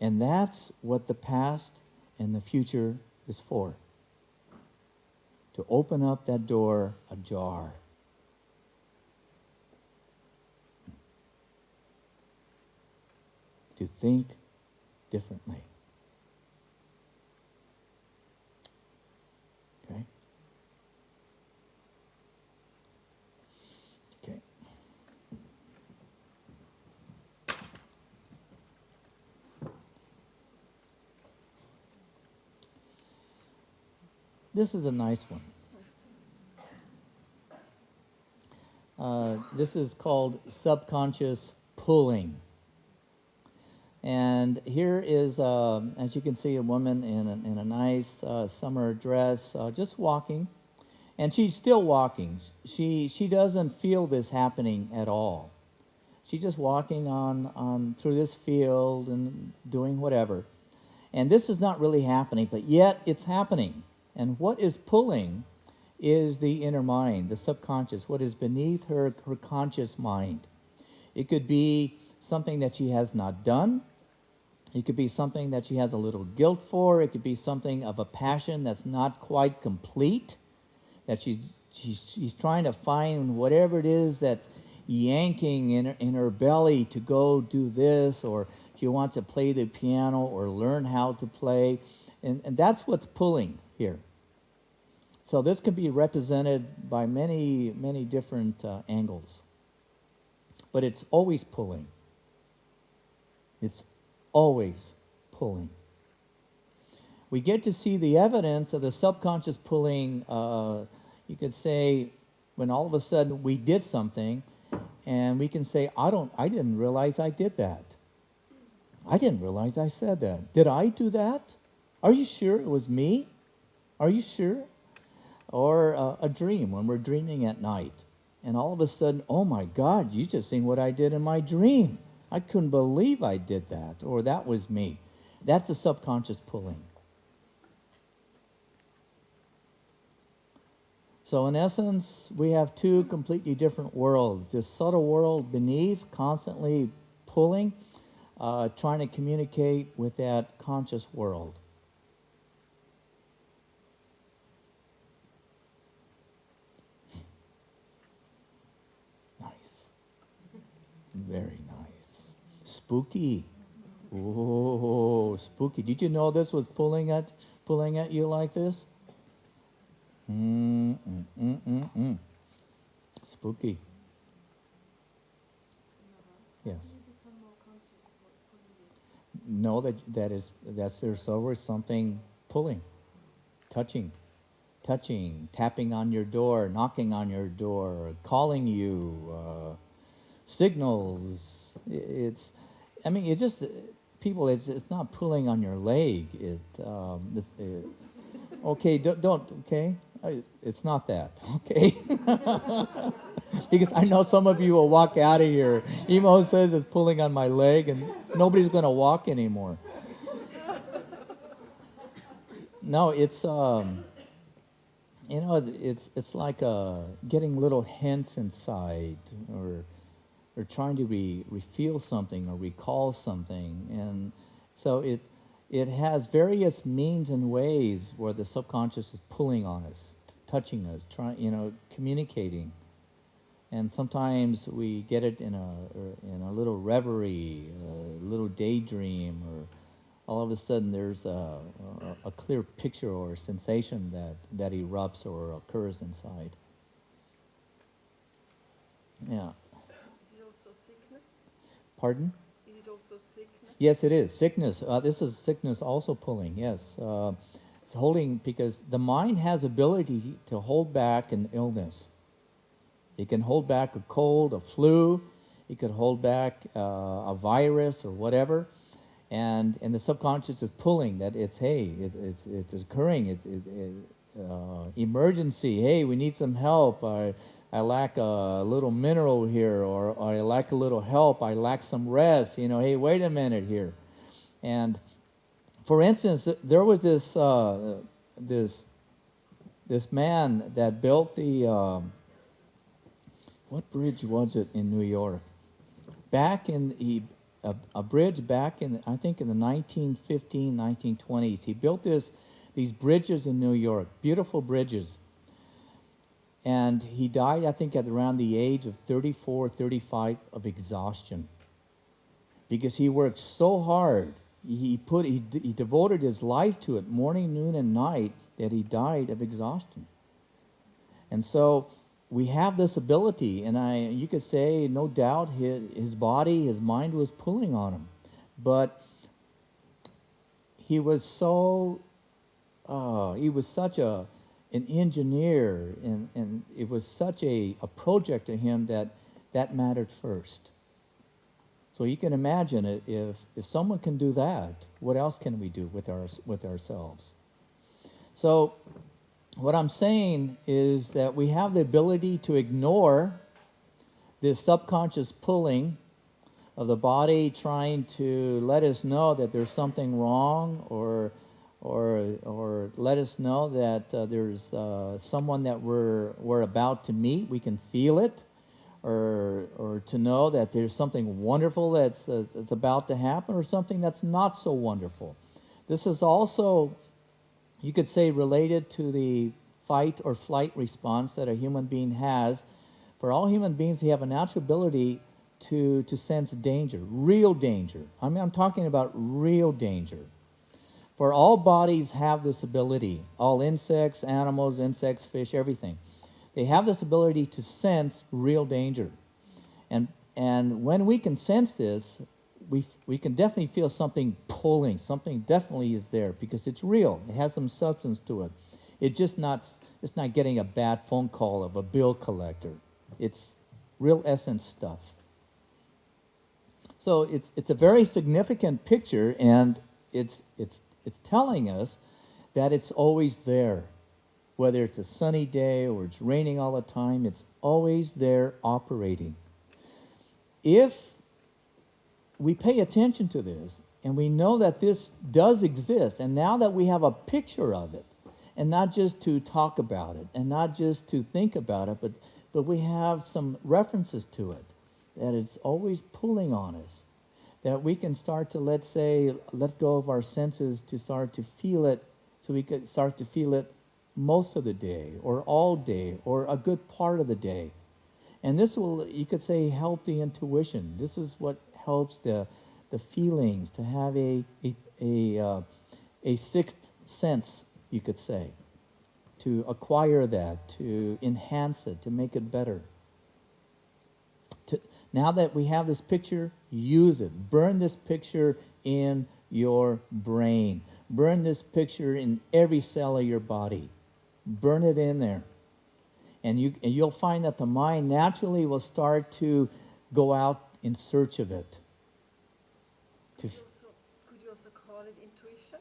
And that's what the past and the future is for. To open up that door ajar. To think differently. Okay? Okay. This is a nice one. This is called subconscious pulling. And here is, as you can see, a woman in a nice summer dress, just walking. And she's still walking. She doesn't feel this happening at all. She's just walking on through this field and doing whatever. And this is not really happening, but yet it's happening. And what is pulling is the inner mind, the subconscious, what is beneath her conscious mind. It could be something that she has not done. It could be something that she has a little guilt for. It could be something of a passion that's not quite complete, that she's trying to find whatever it is that's yanking in her belly to go do this, or she wants to play the piano or learn how to play. And that's what's pulling here. So this can be represented by many, many different angles. But it's always pulling. It's always pulling. We get to see the evidence of the subconscious pulling, you could say, when all of a sudden we did something, and we can say, I didn't realize I did that. I didn't realize I said that. Did I do that? Are you sure it was me? Are you sure? Or a dream, when we're dreaming at night. And all of a sudden, oh my God, you just seen what I did in my dream. I couldn't believe I did that, or that was me. That's the subconscious pulling. So in essence, we have two completely different worlds. This subtle world beneath, constantly pulling, trying to communicate with that conscious world. Very nice. Spooky. Oh, spooky. Did you know this was pulling at you like this? Spooky. Yes. No, that's there's always something pulling, touching, tapping on your door, knocking on your door, calling you. Signals. It's not pulling on your leg. Okay, don't. Okay, it's not that. Okay, because I know some of you will walk out of here. Emaho says it's pulling on my leg, and nobody's going to walk anymore. No, it's it's like getting little hints inside, or trying to feel something or recall something. And so it has various means and ways where the subconscious is pulling on us, touching us, communicating. And sometimes we get it in a little reverie, a little daydream, or all of a sudden there's a clear picture or sensation that erupts or occurs inside. Yeah. Pardon? Is it also sickness? Yes, it is. Sickness. This is sickness also pulling, yes. It's holding, because the mind has ability to hold back an illness. It can hold back a cold, a flu. It could hold back a virus or whatever. And the subconscious is pulling that it's occurring. Emergency. Hey, we need some help. I lack a little mineral here, or I lack a little help. I lack some rest. Hey, wait a minute here. And for instance, there was this man that built the what bridge was it in New York? Back in a bridge back in, I think, in the 1915, 1920s. He built these bridges in New York, beautiful bridges. And he died, I think, at around the age of 34, 35 of exhaustion. Because he worked so hard. He devoted his life to it, morning, noon, and night, that he died of exhaustion. And so we have this ability, and you could say, no doubt, his body, his mind was pulling on him. But he was such an engineer, and it was such a project to him that mattered first. So you can imagine it, if someone can do that, what else can we do with ourselves? So what I'm saying is that we have the ability to ignore this subconscious pulling of the body trying to let us know that there's something wrong, or let us know that there's someone that we're about to meet. We can feel it, or to know that there's something wonderful that's about to happen, or something that's not so wonderful. This is also, you could say, related to the fight or flight response that a human being has. For all human beings, they have a natural ability to sense danger, real danger. I mean, I'm talking about real danger. For all bodies have this ability. All insects, animals, fish, everything. They have this ability to sense real danger. And when we can sense this, we can definitely feel something pulling. Something definitely is there because it's real. It has some substance to it. It's not getting a bad phone call of a bill collector. It's real essence stuff. So it's a very significant picture, and it's telling us that it's always there. Whether it's a sunny day or it's raining all the time, it's always there operating. If we pay attention to this, and we know that this does exist, and now that we have a picture of it, and not just to talk about it, and not just to think about it, but we have some references to it, that it's always pulling on us, that we can start to, let's say, let go of our senses to start to feel it, so we could start to feel it most of the day, or all day, or a good part of the day. And this will, you could say, help the intuition. This is what helps the feelings to have a sixth sense, you could say, to acquire that, to enhance it, to make it better. Now that we have this picture, use it. Burn this picture in your brain. Burn this picture in every cell of your body. Burn it in there. And you'll find that the mind naturally will start to go out in search of it. Could you also call it intuition?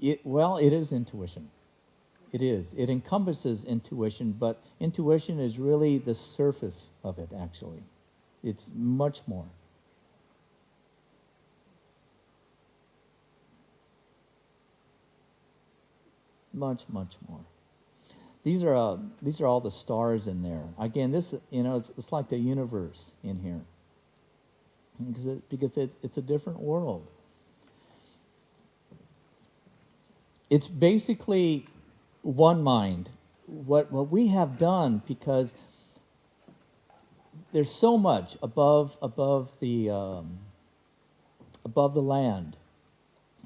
It is intuition. It is. It encompasses intuition, but intuition is really the surface of it, actually. It's much more. Much, much more. These are all the stars in there. Again, this, it's like the universe in here, because it's a different world. It's basically one mind. What we have done, because there's so much above the land,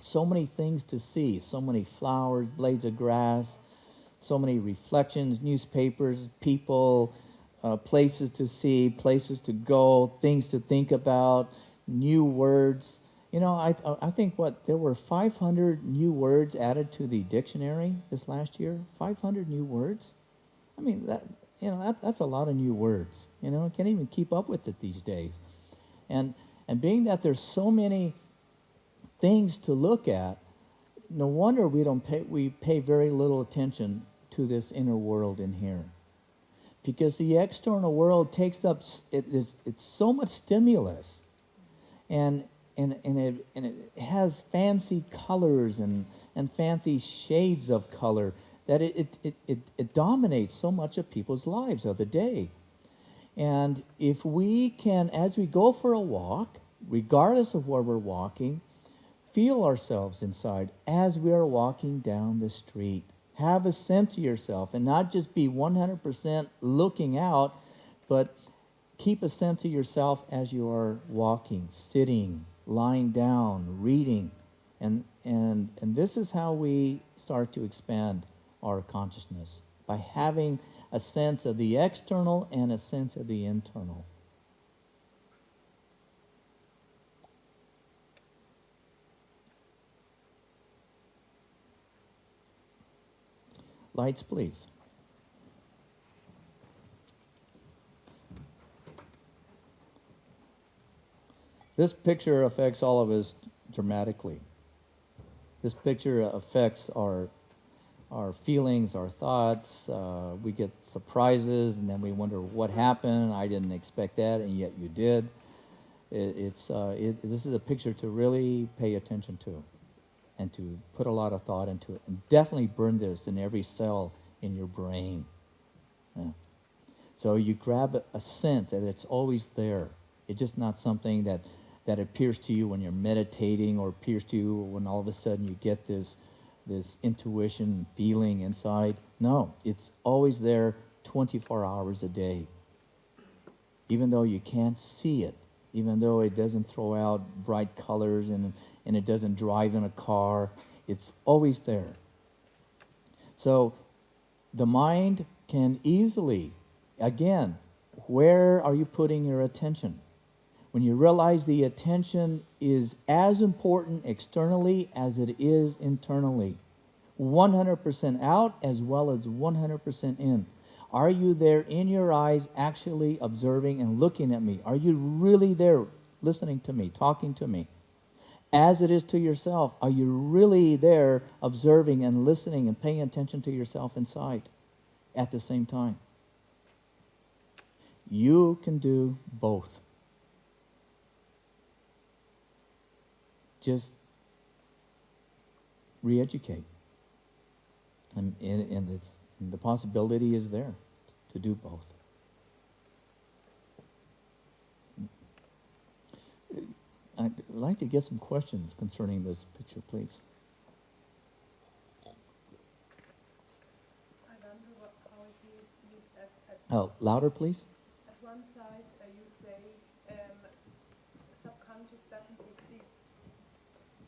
so many things to see, so many flowers, blades of grass, so many reflections, newspapers, people, places to see, places to go, things to think about, new words. I think there were 500 new words added to the dictionary this last year. 500 new words. I mean, that's a lot of new words. I can't even keep up with it these days. And being that there's so many things to look at, no wonder we pay very little attention to this inner world in here, because the external world takes up it's so much stimulus, and it has fancy colors and fancy shades of color that it dominates so much of people's lives of the day. And if we can, as we go for a walk, regardless of where we're walking, feel ourselves inside as we are walking down the street. Have a sense of yourself and not just be 100% looking out, but keep a sense of yourself as you are walking, sitting, lying down, reading. And this is how we start to expand our consciousness, by having a sense of the external and a sense of the internal. Lights, please. This picture affects all of us dramatically. This picture affects our feelings, our thoughts. We get surprises, and then we wonder what happened. I didn't expect that, and yet you did. This is a picture to really pay attention to, and to put a lot of thought into it. And definitely burn this in every cell in your brain. Yeah. So you grab a sense that it's always there. It's just not something that appears to you when you're meditating, or appears to you when all of a sudden you get this intuition feeling inside. No, it's always there 24 hours a day. Even though you can't see it, even though it doesn't throw out bright colors and it doesn't drive in a car, it's always there. So the mind can easily, again, where are you putting your attention? When you realize the attention is as important externally as it is internally, 100% out as well as 100% in. Are you there in your eyes actually observing and looking at me? Are you really there listening to me, talking to me? As it is to yourself, are you really there observing and listening and paying attention to yourself inside at the same time? You can do both. Just re-educate. And the possibility is there to do both. I'd like to get some questions concerning this picture, please. I wonder how it is at Oh, louder, please. at one side you say subconscious doesn't exist.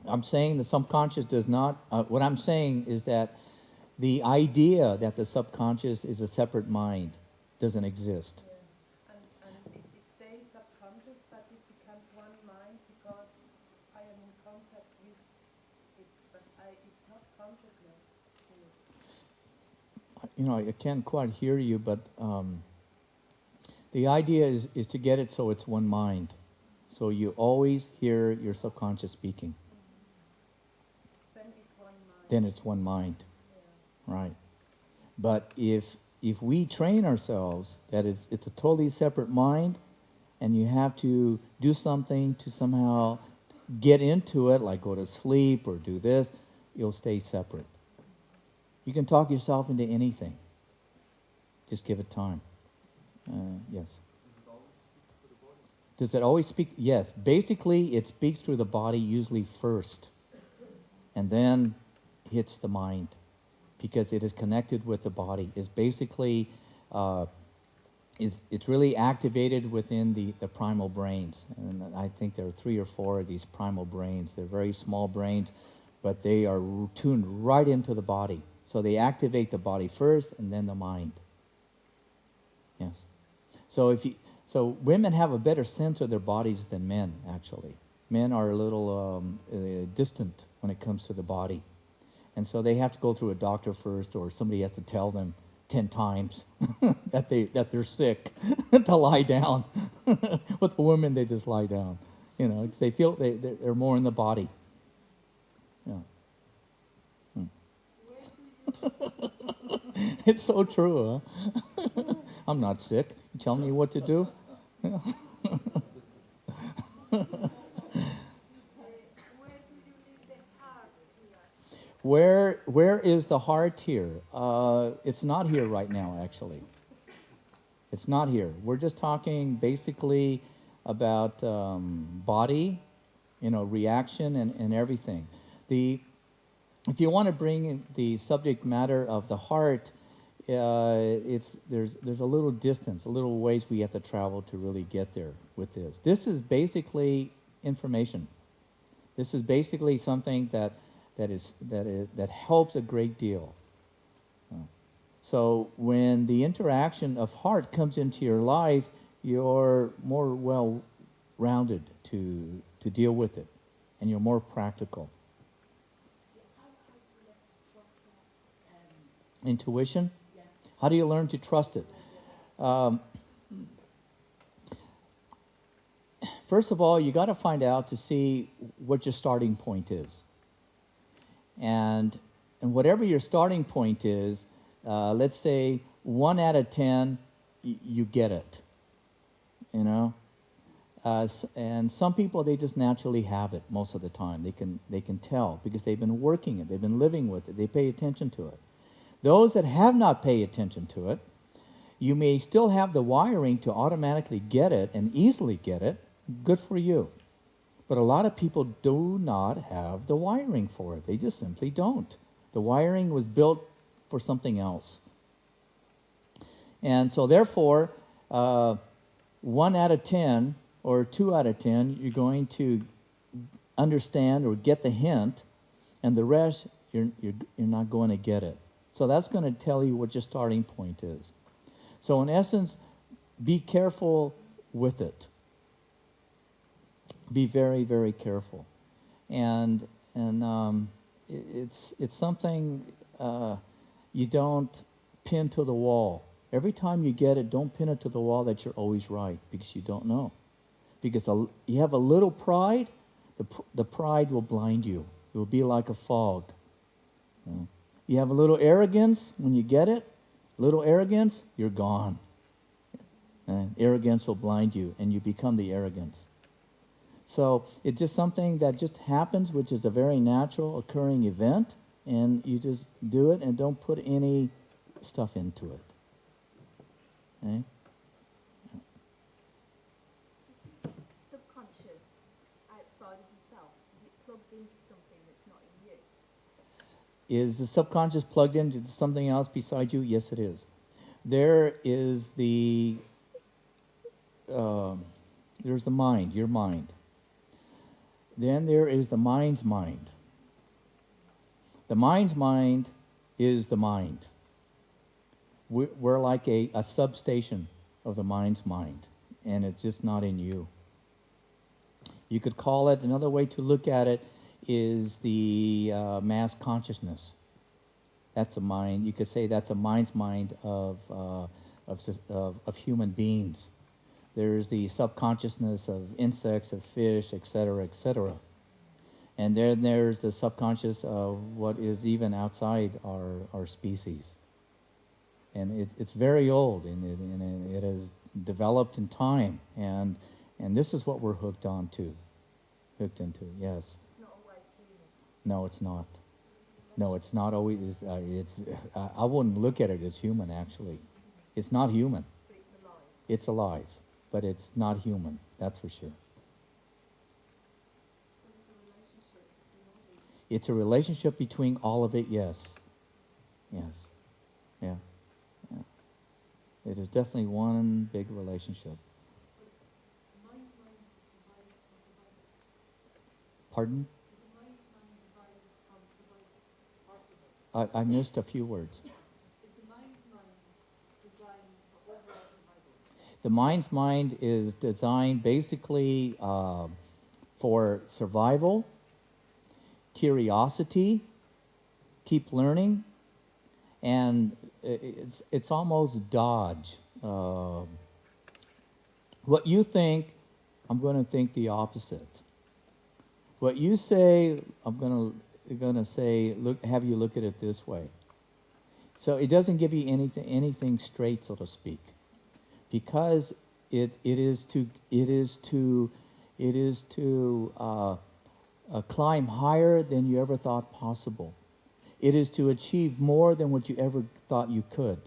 I'm saying the subconscious does not. What I'm saying is that the idea that the subconscious is a separate mind doesn't exist. Yeah. And it stays subconscious, but it becomes one mind because I am in contact with it, but it's not consciousness. You know, I can't quite hear you, but the idea is to get it so it's one mind. So you always hear your subconscious speaking. Then it's one mind. Then it's one mind. Yeah. Right. But if we train ourselves that it's a totally separate mind, and you have to do something to somehow get into it, like go to sleep or do this, you'll stay separate. You can talk yourself into anything. Just give it time. Yes. Does it always speak? Yes. Basically, it speaks through the body usually first, and then hits the mind, because it is connected with the body. It's basically, it's really activated within the primal brains. And I think there are 3 or 4 of these primal brains. They're very small brains, but they are tuned right into the body. So they activate the body first and then the mind. Yes. So women have a better sense of their bodies than men, actually. Men are a little distant when it comes to the body. And so they have to go through a doctor first, or somebody has to tell them 10 times that they're sick to lie down. With the women, they just lie down. You know, they feel they're more in the body. Yeah. It's so true, huh? I'm not sick. You tell me what to do. Where is the heart here? It's not here right now, actually. It's not here. We're just talking basically about body, reaction and everything. If you want to bring in the subject matter of the heart, there's a little distance, a little ways we have to travel to really get there with this. This is basically information. This is basically something that helps a great deal. So when the interaction of heart comes into your life, you're more well-rounded to deal with it, and you're more practical. Intuition? How do you learn to trust it? First of all, you got to find out to see what your starting point is. And whatever your starting point is, let's say 1 out of 10, you get it. And some people, they just naturally have it most of the time. They can tell because they've been working it, they've been living with it, they pay attention to it. Those that have not paid attention to it, you may still have the wiring to automatically get it and easily get it. Good for you. But a lot of people do not have the wiring for it. They just simply don't. The wiring was built for something else. And so therefore, 1 out of 10 or 2 out of 10, you're going to understand or get the hint, and the rest, you're not going to get it. So that's going to tell you what your starting point is. So in essence, be careful with it. Be very, very careful. And it's something you don't pin to the wall. Every time you get it, don't pin it to the wall that you're always right, because you don't know. Because you have a little pride, the pride will blind you. It will be like a fog. You have a little arrogance when you get it, little arrogance, you're gone. And arrogance will blind you, and you become the arrogance. So it's just something that just happens, which is a very natural occurring event, and you just do it and don't put any stuff into it. Okay? Subconscious outside of yourself, is it plugged into something that's not in you? Is the subconscious plugged into something else beside you? Yes, it is. There is there's the mind, your mind. Then there is the mind's mind. The mind's mind is the mind. We're like a substation of the mind's mind, and it's just not in you. You could call it, another way to look at it is the mass consciousness. That's a mind. You could say that's a mind's mind of human beings. There's the subconsciousness of insects, of fish, etc., etc. And then there's the subconscious of what is even outside our species. And it's very old, and it has developed in time. And this is what we're hooked into, yes. It's not always human. No, it's not. No, it's not always. I wouldn't look at it as human, actually. It's not human. But it's alive. It's alive, but it's not human, that's for sure. It's a relationship between all of it, yes. Yes. Yeah. It is definitely one big relationship. Pardon? I missed a few words. The mind's mind is designed basically for survival, curiosity, keep learning, and it's almost dodge. What you think, I'm going to think the opposite. What you say, I'm going to say, have you look at it this way. So it doesn't give you anything straight, so to speak, because it is to climb higher than you ever thought possible. It is to achieve more than what you ever thought you could.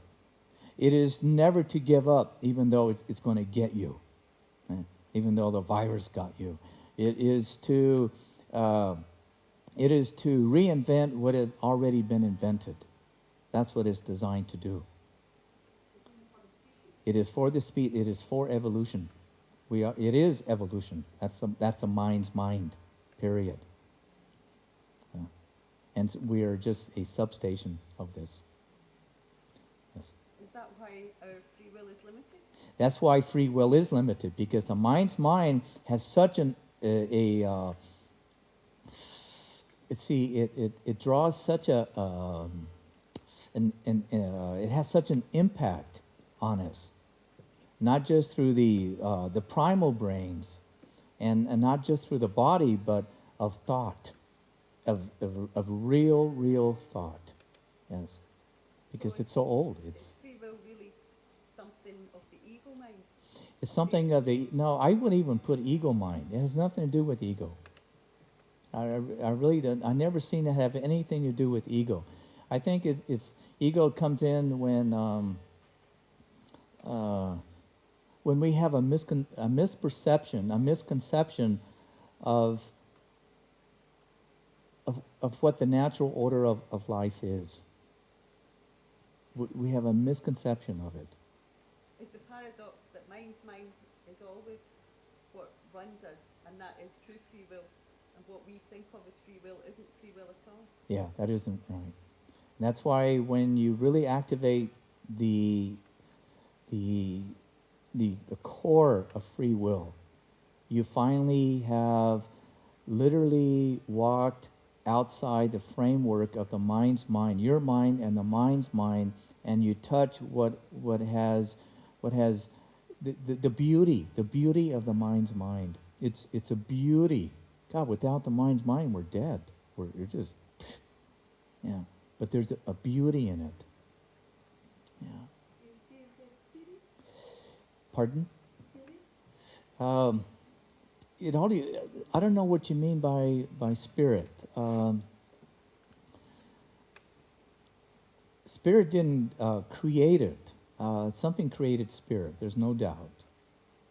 It is never to give up, even though it's going to get you. even though the virus got you. It is to uh, it is to reinvent what had already been invented. That's what it's designed to do. It is for the speed. It is for evolution. We are. It is evolution. That's a mind's mind. Period. And we are just a substation of this. Yes. Is that why our free will is limited? That's why free will is limited, because the mind's mind has such it draws such it has such an impact on us, not just through the primal brains, and not just through the body, but of thought, of real thought. Yes, because it's so old. Is free will really something of the ego mind? It's something of the, no, I wouldn't even put ego mind. It has nothing to do with ego. I really don't, I never seen it have anything to do with ego. I think it's ego comes in when we have a misperception, a misconception of what the natural order of life is. We have a misconception of it. Is the paradox that mind's mind is always what runs us, and that is true free will, and what we think of as free will isn't free will at all? Yeah, that isn't right. And that's why when you really activate the core of free will, you finally have literally walked outside the framework of the mind's mind, your mind and the mind's mind, and you touch what has the beauty of the mind's mind. It's a beauty. God, without the mind's mind, we're dead. We're just, yeah. But there's a beauty in it. Yeah. Pardon? It only, I don't know what you mean by spirit. Spirit didn't create it. Something created spirit. There's no doubt.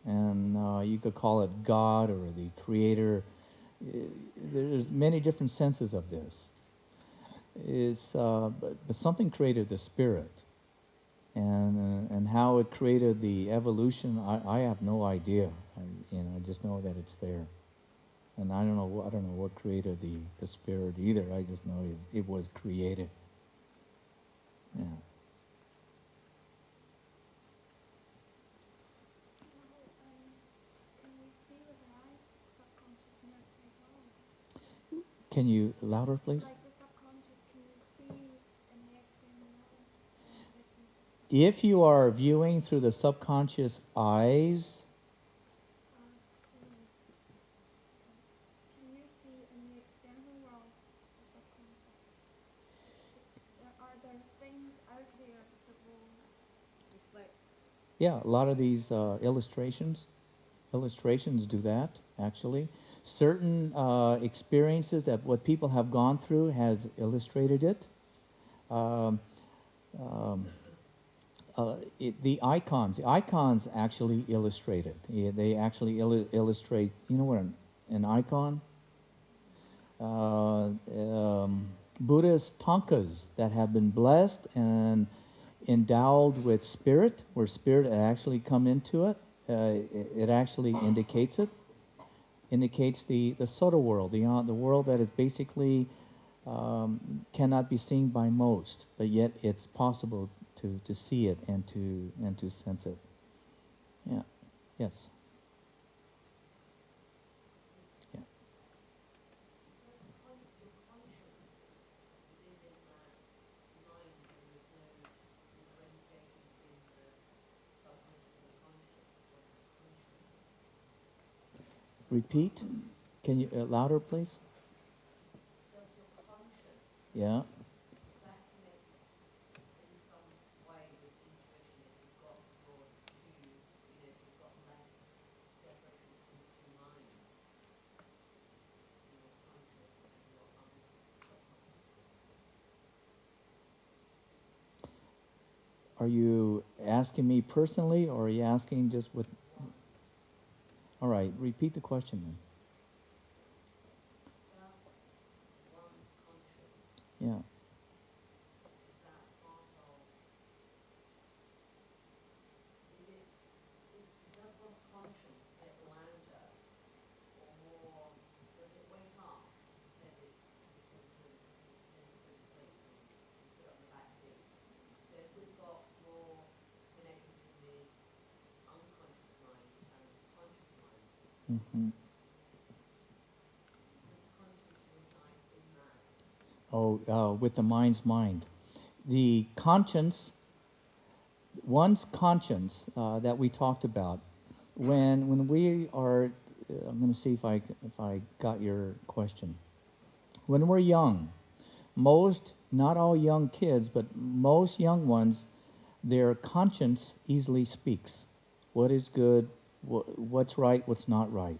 And you could call it God or the creator. There's many different senses of this. But something created the spirit. And how it created the evolution, I have no idea. I just know that it's there, and I don't know what created the spirit either. I just know it was created. Yeah. Can we see with our eyes subconscious and outside world? Can you louder, please? Like the subconscious, can you see in the external world? If you are viewing through the subconscious eyes, Can you see in the external world the subconscious? Are there things out there that will reflect? yeah, a lot of these illustrations do that, actually. Certain experiences that what people have gone through has illustrated it. Um, um, the icons actually illustrate it. Yeah, they actually illustrate, you know what an icon? Buddhist tankas that have been blessed and endowed with spirit, where spirit actually come into it. It actually indicates it. Indicates the Soto world, the world that is basically cannot be seen by most, but yet it's possible to see it and to sense it. Yeah. Yes. Yeah. Repeat. Can you louder, please? Yeah. Are you asking me personally, or are you asking just what? All right, repeat the question then. Yeah. Mm-hmm. Oh, with the mind's mind. The conscience, one's conscience that we talked about, when we are, I'm going to see if I got your question. When we're young, most, not all young kids, but most young ones, their conscience easily speaks. What is good, what's right, what's not right.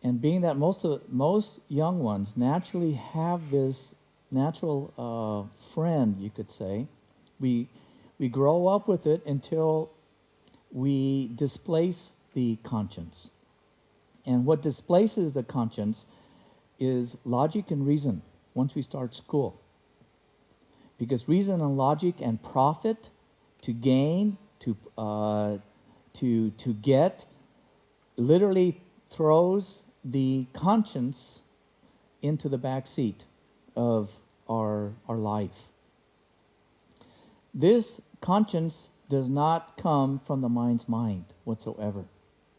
And being that most young ones naturally have this natural friend, you could say, we grow up with it until we displace the conscience. And what displaces the conscience is logic and reason once we start school. Because reason and logic and profit, to gain, to get, literally throws the conscience into the back seat of our life. This conscience does not come from the mind's mind whatsoever.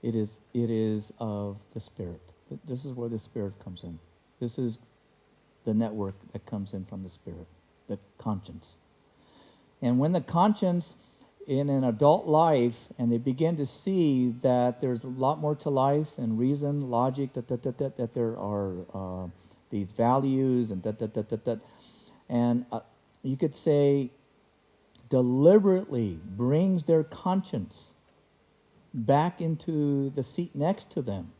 It is of the spirit. This is where the spirit comes in. This is the network that comes in from the spirit, the conscience. And when the conscience in an adult life, and they begin to see that there's a lot more to life than reason, logic, that there are these values and and you could say deliberately brings their conscience back into the seat next to them,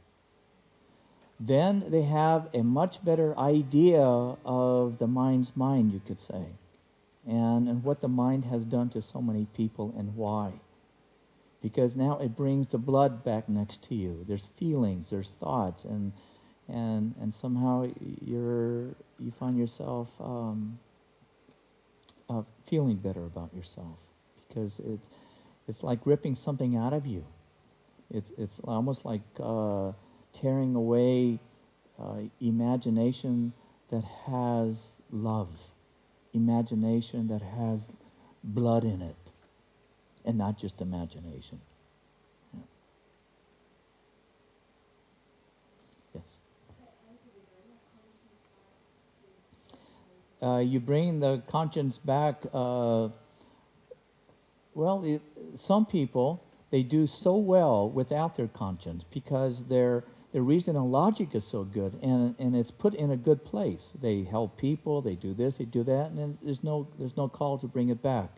then they have a much better idea of the mind's mind, you could say, and what the mind has done to so many people and why. Because now it brings the blood back next to you. There's feelings, there's thoughts, and somehow you find yourself feeling better about yourself, because it's like ripping something out of you. It's almost like tearing away imagination that has love, imagination that has blood in it, and not just imagination. Yeah. Yes. You bring the conscience back. Some people, they do so well without their conscience because their reason and logic is so good, and it's put in a good place. They help people, they do this, they do that, and then there's no call to bring it back.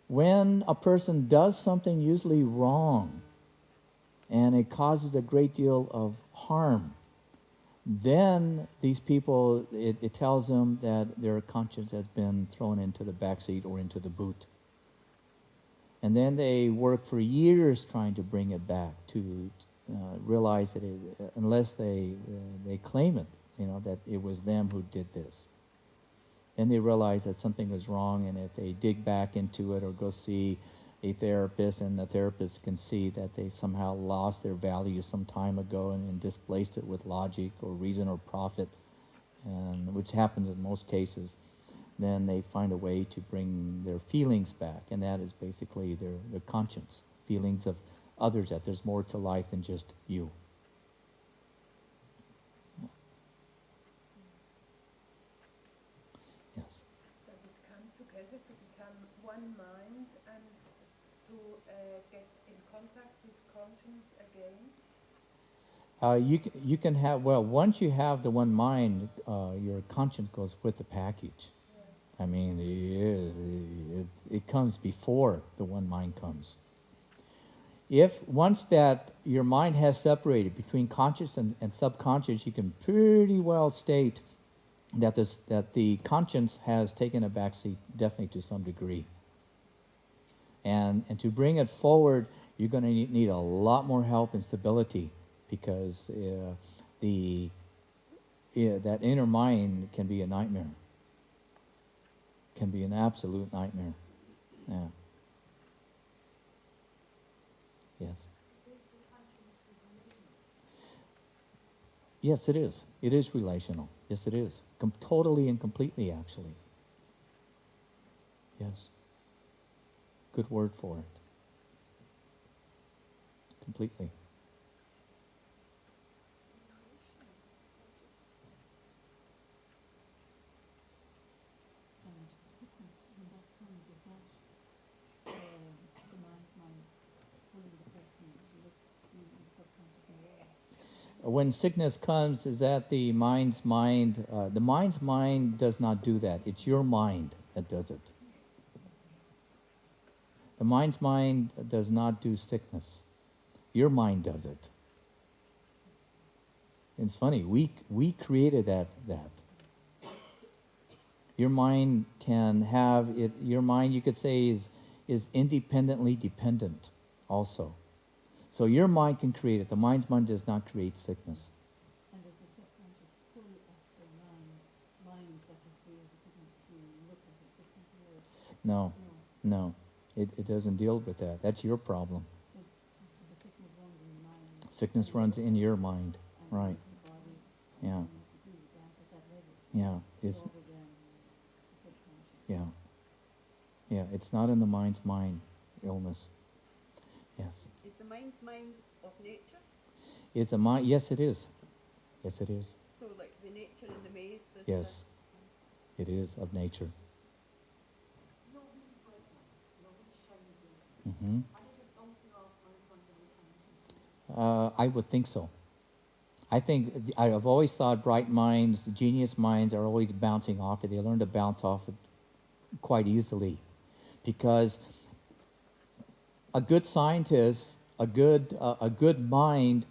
When a person does something usually wrong, and it causes a great deal of harm, then these people, it tells them that their conscience has been thrown into the backseat or into the boot. And then they work for years trying to bring it back, to realize that unless they claim it, that it was them who did this. Then they realize that something is wrong, and if they dig back into it or go see a therapist, and the therapist can see that they somehow lost their value some time ago and displaced it with logic or reason or profit, and which happens in most cases, then they find a way to bring their feelings back, and that is basically their conscience, feelings of others, that there's more to life than just you. Yes. Does it come together to become one mind and to get in contact with conscience again? You can have, well, once you have the one mind, your conscience goes with the package. Yeah. I mean, it comes before the one mind comes. If once that your mind has separated between conscious and subconscious, you can pretty well state that the conscience has taken a backseat, definitely to some degree. And to bring it forward, you're going to need a lot more help and stability, because that inner mind can be a nightmare. Can be an absolute nightmare. Yeah. Yes. Yes, it is. It is relational. Yes, it is. Totally and completely, actually. Yes. Good word for it. Completely. And sickness, when that comes, is that the mind's mind pulling the person to look in the subconscious mirror? When sickness comes, is that the mind's mind? The mind's mind does not do that. It's your mind that does it. The mind's mind does not do sickness. Your mind does it. It's funny. We created that. Your mind can have it. Your mind, you could say, is independently dependent, also. So your mind can create it. The mind's mind does not create sickness. And does the subconscious pull at the mind that has created the sickness to look at it differently? No, no. It doesn't deal with that. That's your problem. So the sickness runs in the mind. Sickness runs in your mind. And Right. the body. Yeah. And to do that at that level. Yeah. It's, Rather than the subconscious. yeah. Yeah. It's not in the mind's mind illness. Yes. Is the mind's mind of nature? It's a mind. Yes, it is. Yes, it is. So like the nature in the maze? There's Yes. It is of nature. Mm-hmm. I would think so. I've always thought bright minds, genius minds are always bouncing off it. They learn to bounce off it quite easily, because a good scientist, a good mind,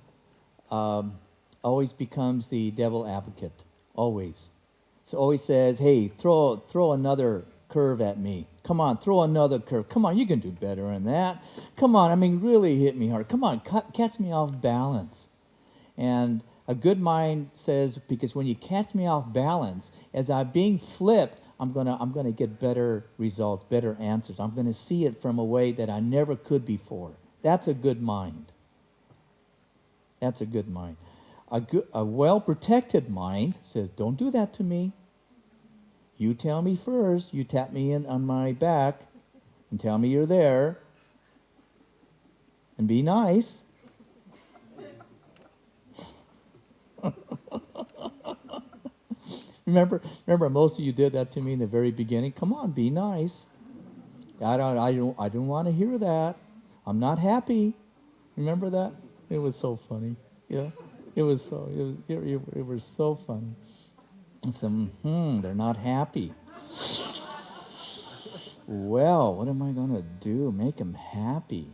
always becomes the devil advocate. Always. So always says, "Hey, throw another curve at me. Come on, throw another curve. Come on, you can do better than that. Come on, I mean, really hit me hard. Come on, catch me off balance." And a good mind says, because when you catch me off balance, as I'm being flipped, I'm gonna get better results, better answers. I'm gonna see it from a way that I never could before. That's a good mind. That's a good mind. A well-protected mind says, "Don't do that to me. You tell me first. You tap me in on my back and tell me you're there. And be nice." Remember, most of you did that to me in the very beginning. Come on, be nice. I don't want to hear that. I'm not happy. Remember that? It was so funny. Yeah, it was so funny. So, they're not happy. Well, what am I gonna do? Make them happy.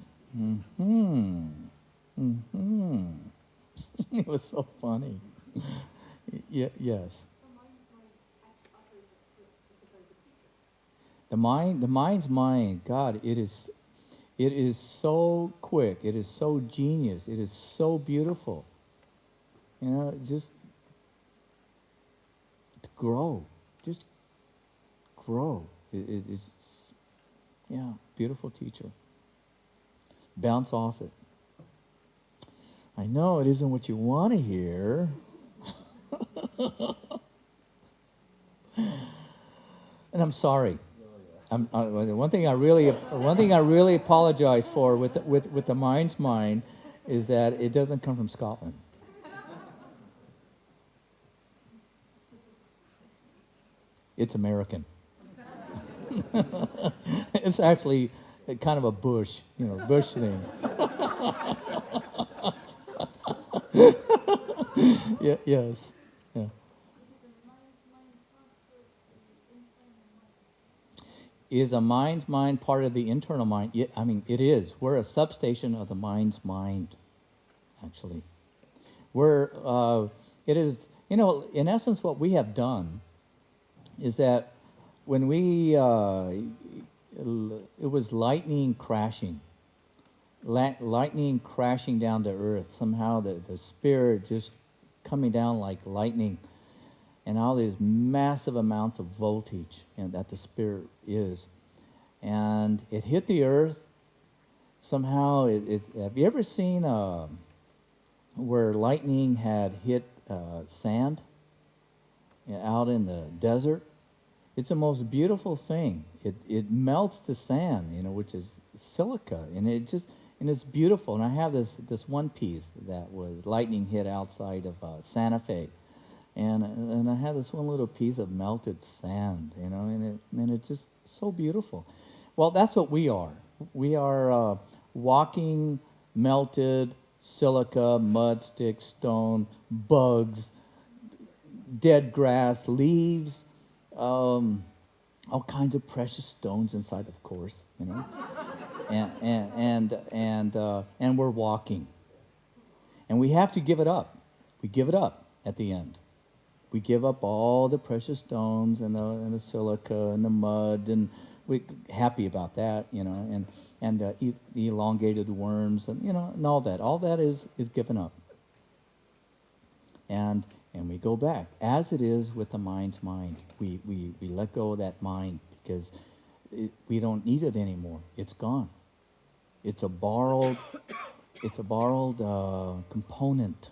It was so funny. Yes. The mind's mind. God, it is so quick. It is so genius. It is so beautiful. You know, just to grow. Just grow. It's beautiful teacher. Bounce off it. I know it isn't what you want to hear. And I'm sorry. One thing I really apologize for with the mind's mind is that it doesn't come from Scotland. It's American. It's actually kind of a Bush thing. Yeah. Yes. Yeah. Is a mind's mind part of the internal mind? I mean, it is. We're a substation of the mind's mind, actually. It is, in essence, what we have done is that when it was lightning crashing, lightning crashing down to earth. Somehow the spirit just coming down like lightning, and all these massive amounts of voltage, that the spirit is. And it hit the earth. Somehow, have you ever seen where lightning had hit sand out in the desert? It's the most beautiful thing. It melts the sand, which is silica, and it's beautiful. And I have this one piece that was lightning hit outside of Santa Fe, and I have this one little piece of melted sand, and it's just so beautiful. Well, that's what we are. We are walking melted silica, mud, sticks, stone, bugs, dead grass, leaves, all kinds of precious stones inside, of course, and we're walking, and we have to give it up. We give it up at the end. We give up all the precious stones and the silica and the mud, and we're happy about that, and the elongated worms, and all that. All that is given up. And we go back, as it is with the mind's mind. We let go of that mind because we don't need it anymore. It's gone. It's a borrowed component.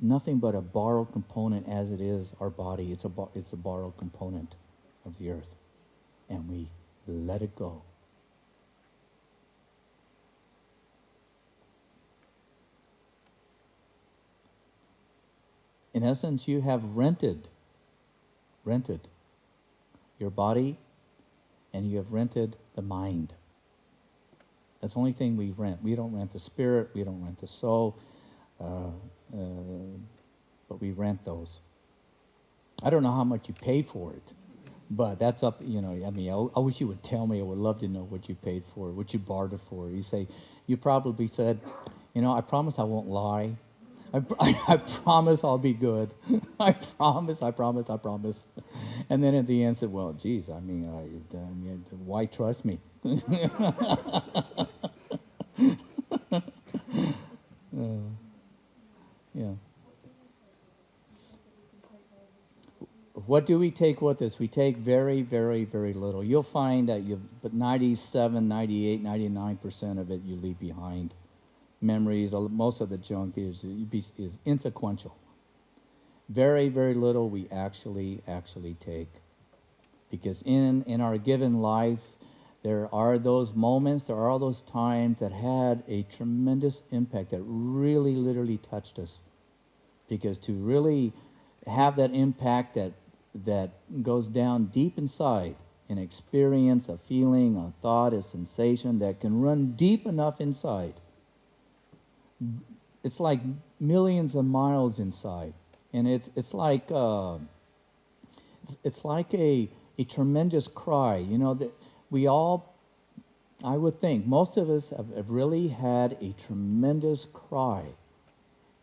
Nothing but a borrowed component, as it is our body. It's a borrowed component of the earth, and we let it go. In essence, you have rented your body, and you have rented the mind. That's the only thing we rent. We don't rent the spirit, we don't rent the soul, but we rent those. I don't know how much you pay for it, but that's up, I wish you would tell me. I would love to know what you paid for, what you bartered for. You probably said, I promise I won't lie. I promise I'll be good. I promise. And then at the end said, well, geez, why trust me? Yeah. What do we take with us? We take very, very, very little. You'll find that but 97, 98, 99% of it you leave behind. Memories, most of the junk is inconsequential. Very, very little we actually take. Because in our given life, there are those moments, there are those times that had a tremendous impact, that really, literally touched us. Because to really have that impact that goes down deep inside, an experience, a feeling, a thought, a sensation that can run deep enough inside, it's like millions of miles inside, and it's like a tremendous cry. That we all, I would think, most of us have really had a tremendous cry,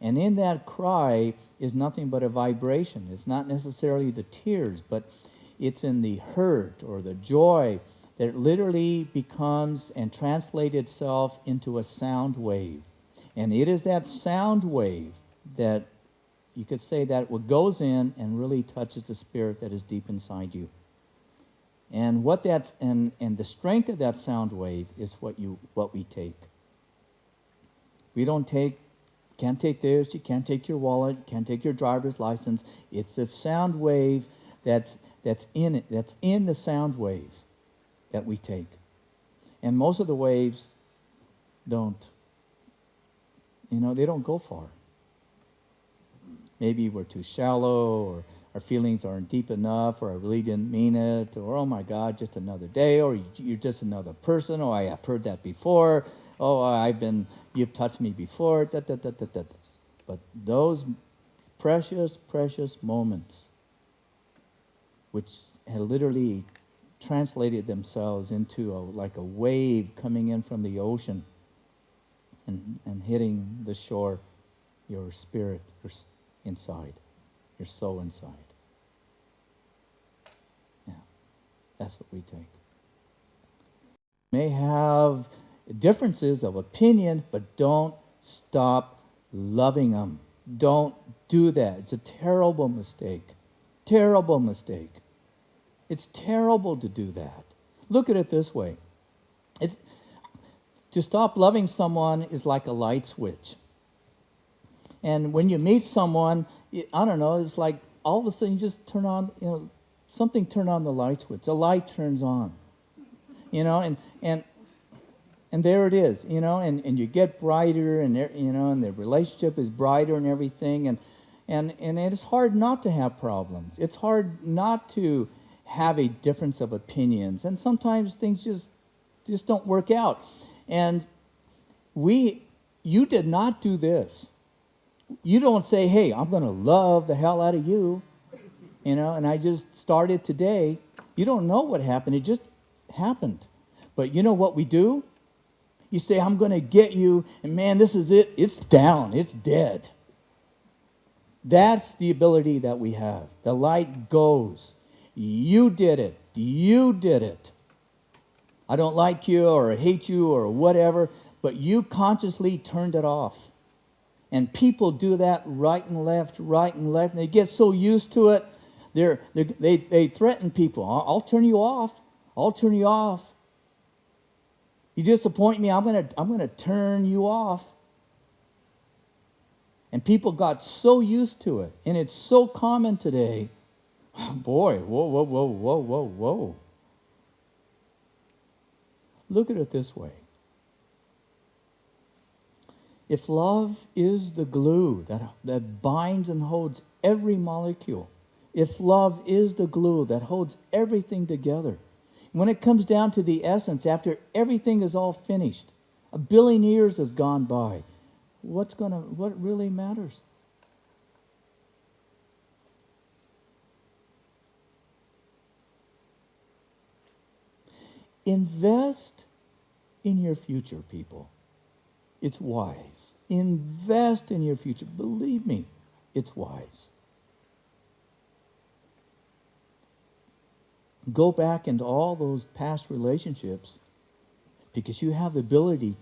and in that cry is nothing but a vibration. It's not necessarily the tears, but it's in the hurt or the joy that literally becomes and translates itself into a sound wave. And it is that sound wave that you could say that what goes in and really touches the spirit that is deep inside you. And and the strength of that sound wave is what we take. We can't take this, you can't take your wallet, you can't take your driver's license. It's the sound wave that's in it, that's in the sound wave that we take. And most of the waves don't. They don't go far. Maybe we're too shallow, or our feelings aren't deep enough, or I really didn't mean it, or oh my God, just another day, or you're just another person, or I have heard that before, oh, you've touched me before, But those precious, precious moments, which had literally translated themselves into like a wave coming in from the ocean, and hitting the shore, your spirit, inside, your soul inside. Yeah, that's what we take. May have differences of opinion, but don't stop loving them. Don't do that. It's a terrible mistake. Terrible mistake. It's terrible to do that. Look at it this way. It's, to stop loving someone is like a light switch. And when you meet someone, I don't know, it's like all of a sudden you just turn on, something turned on the light switch. The light turns on. And there it is, and you get brighter, and and the relationship is brighter and everything, and it's hard not to have problems. It's hard not to have a difference of opinions, and sometimes things just don't work out. And you did not do this. You don't say, hey, I'm going to love the hell out of you, and I just started today. You don't know what happened. It just happened. But you know what we do? You say, I'm going to get you, and man, this is it. It's down. It's dead. That's the ability that we have. The light goes. You did it. You did it. I don't like you or hate you or whatever, but you consciously turned it off. And people do that right and left, and they get so used to it, they threaten people. I'll turn you off. I'll turn you off. You disappoint me, I'm gonna turn you off. And people got so used to it, and it's so common today. Boy, whoa. Look at it this way. If love is the glue that binds and holds every molecule, if love is the glue that holds everything together, when it comes down to the essence, after everything is all finished, 1 billion years has gone by, what really matters? Invest in your future, people. It's wise. Invest in your future. Believe me, it's wise. Go back into all those past relationships, because you have the ability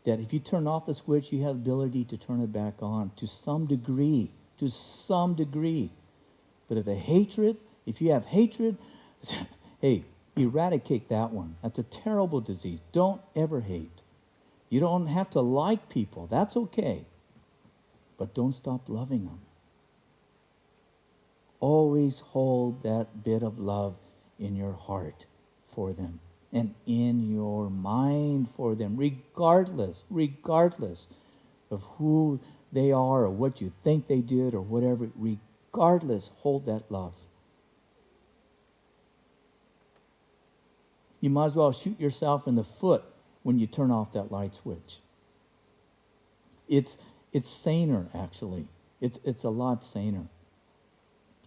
that if you turn off the switch, you have the ability to turn it back on to some degree. But if you have hatred, hey, eradicate that one. That's a terrible disease. Don't ever hate. You don't have to like people. That's okay. But don't stop loving them. Always hold that bit of love in your heart for them and in your mind for them, regardless of who they are or what you think they did or whatever. Regardless, hold that love. You might as well shoot yourself in the foot when you turn off that light switch. It's saner, actually. It's a lot saner.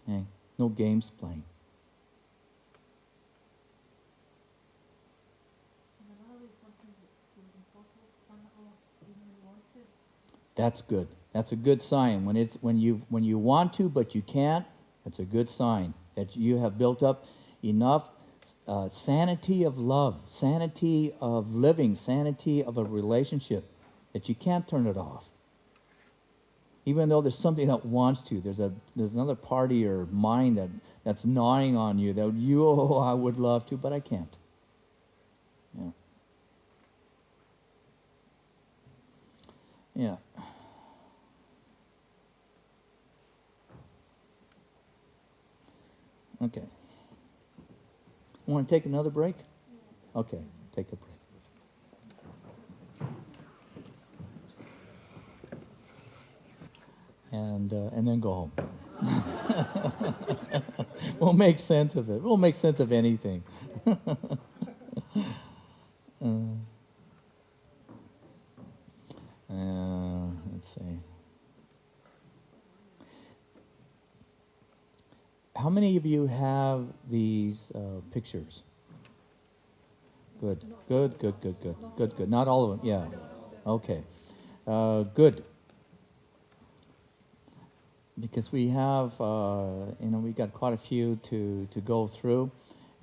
Okay? No games playing. That's good. That's a good sign. When you want to but you can't, that's a good sign that you have built up enough sanity of love, sanity of living, sanity of a relationship that you can't turn it off. Even though there's something that wants to, there's another part of your mind that's gnawing on you that I would love to, but I can't. Yeah. Yeah. Okay. Want to take another break? Okay, take a break. And then go home. We'll make sense of it. We'll make sense of anything. Let's see. How many of you have these pictures? Good. Not all of them. Yeah. Okay. Good. Because we have, we got quite a few to go through,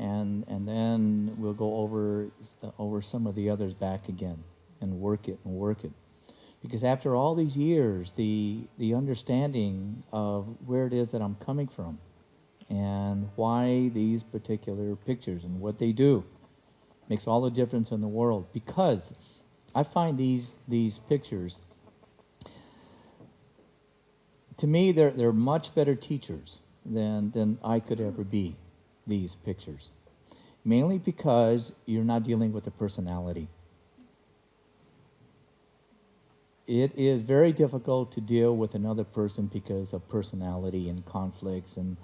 and then we'll go over some of the others back again and work it and work it. Because after all these years, the understanding of where it is that I'm coming from and why these particular pictures and what they do makes all the difference in the world. Because I find these pictures, to me, they're much better teachers than I could ever be, these pictures. Mainly because you're not dealing with the personality. It is very difficult to deal with another person because of personality and conflicts and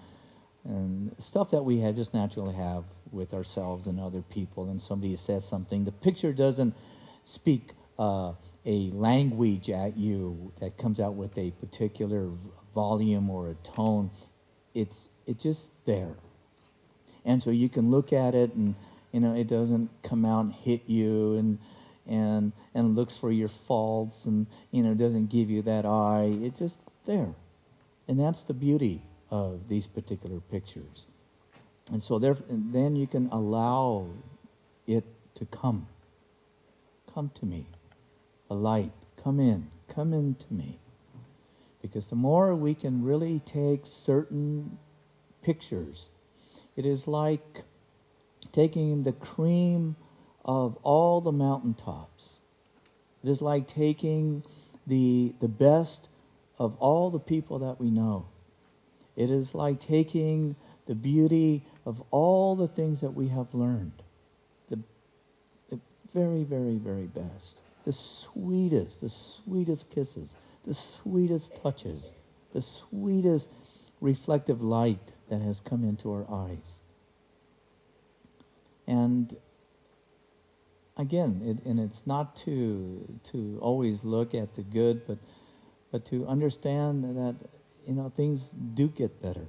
stuff that we just naturally have with ourselves and other people. And somebody says something, the picture doesn't speak a language at you that comes out with a particular volume or a tone. It's just there. And so you can look at it and, it doesn't come out and hit you and looks for your faults and, doesn't give you that eye. It's just there. And that's the beauty of these particular pictures. And so then you can allow it to come. Come to me. A light. Come into me. Because the more we can really take certain pictures, it is like taking the cream of all the mountaintops. It is like taking the best of all the people that we know. It is like taking the beauty of all the things that we have learned. The very, very, very best. The sweetest kisses, the sweetest touches, the sweetest reflective light that has come into our eyes. And again, it's not to always look at the good, but to understand that things do get better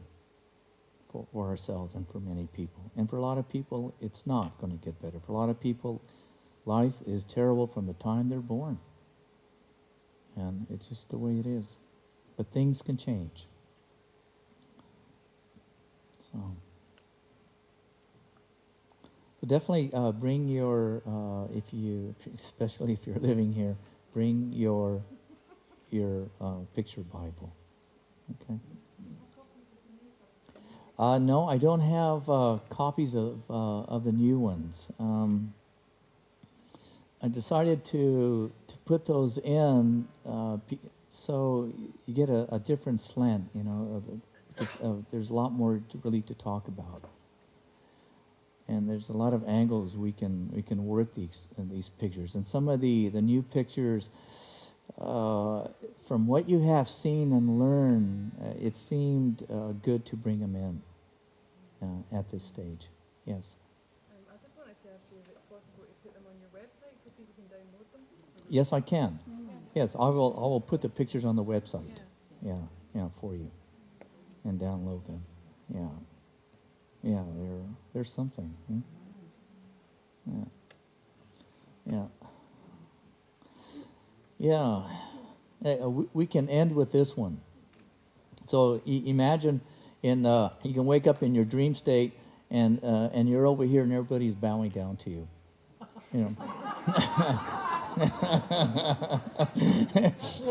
for ourselves and for many people. And for a lot of people, it's not going to get better. For a lot of people, life is terrible from the time they're born. And it's just the way it is. But things can change. So definitely bring your, especially if you're living here, bring your picture Bible. Okay. No, I don't have copies of the new ones. I decided to put those in so you get a different slant. There's a lot more to talk about, and there's a lot of angles we can work these pictures. And some of the new pictures, from what you have seen and learned, it seemed good to bring them in at this stage. Yes. I just wanted to ask you if it's possible to put them on your website so people can download them. Yes, I can. Yes, I will put the pictures on the website. Yeah, for you, and download them. Yeah, they're something. Yeah. We can end with this one. So imagine you can wake up in your dream state and you're over here and everybody's bowing down to you.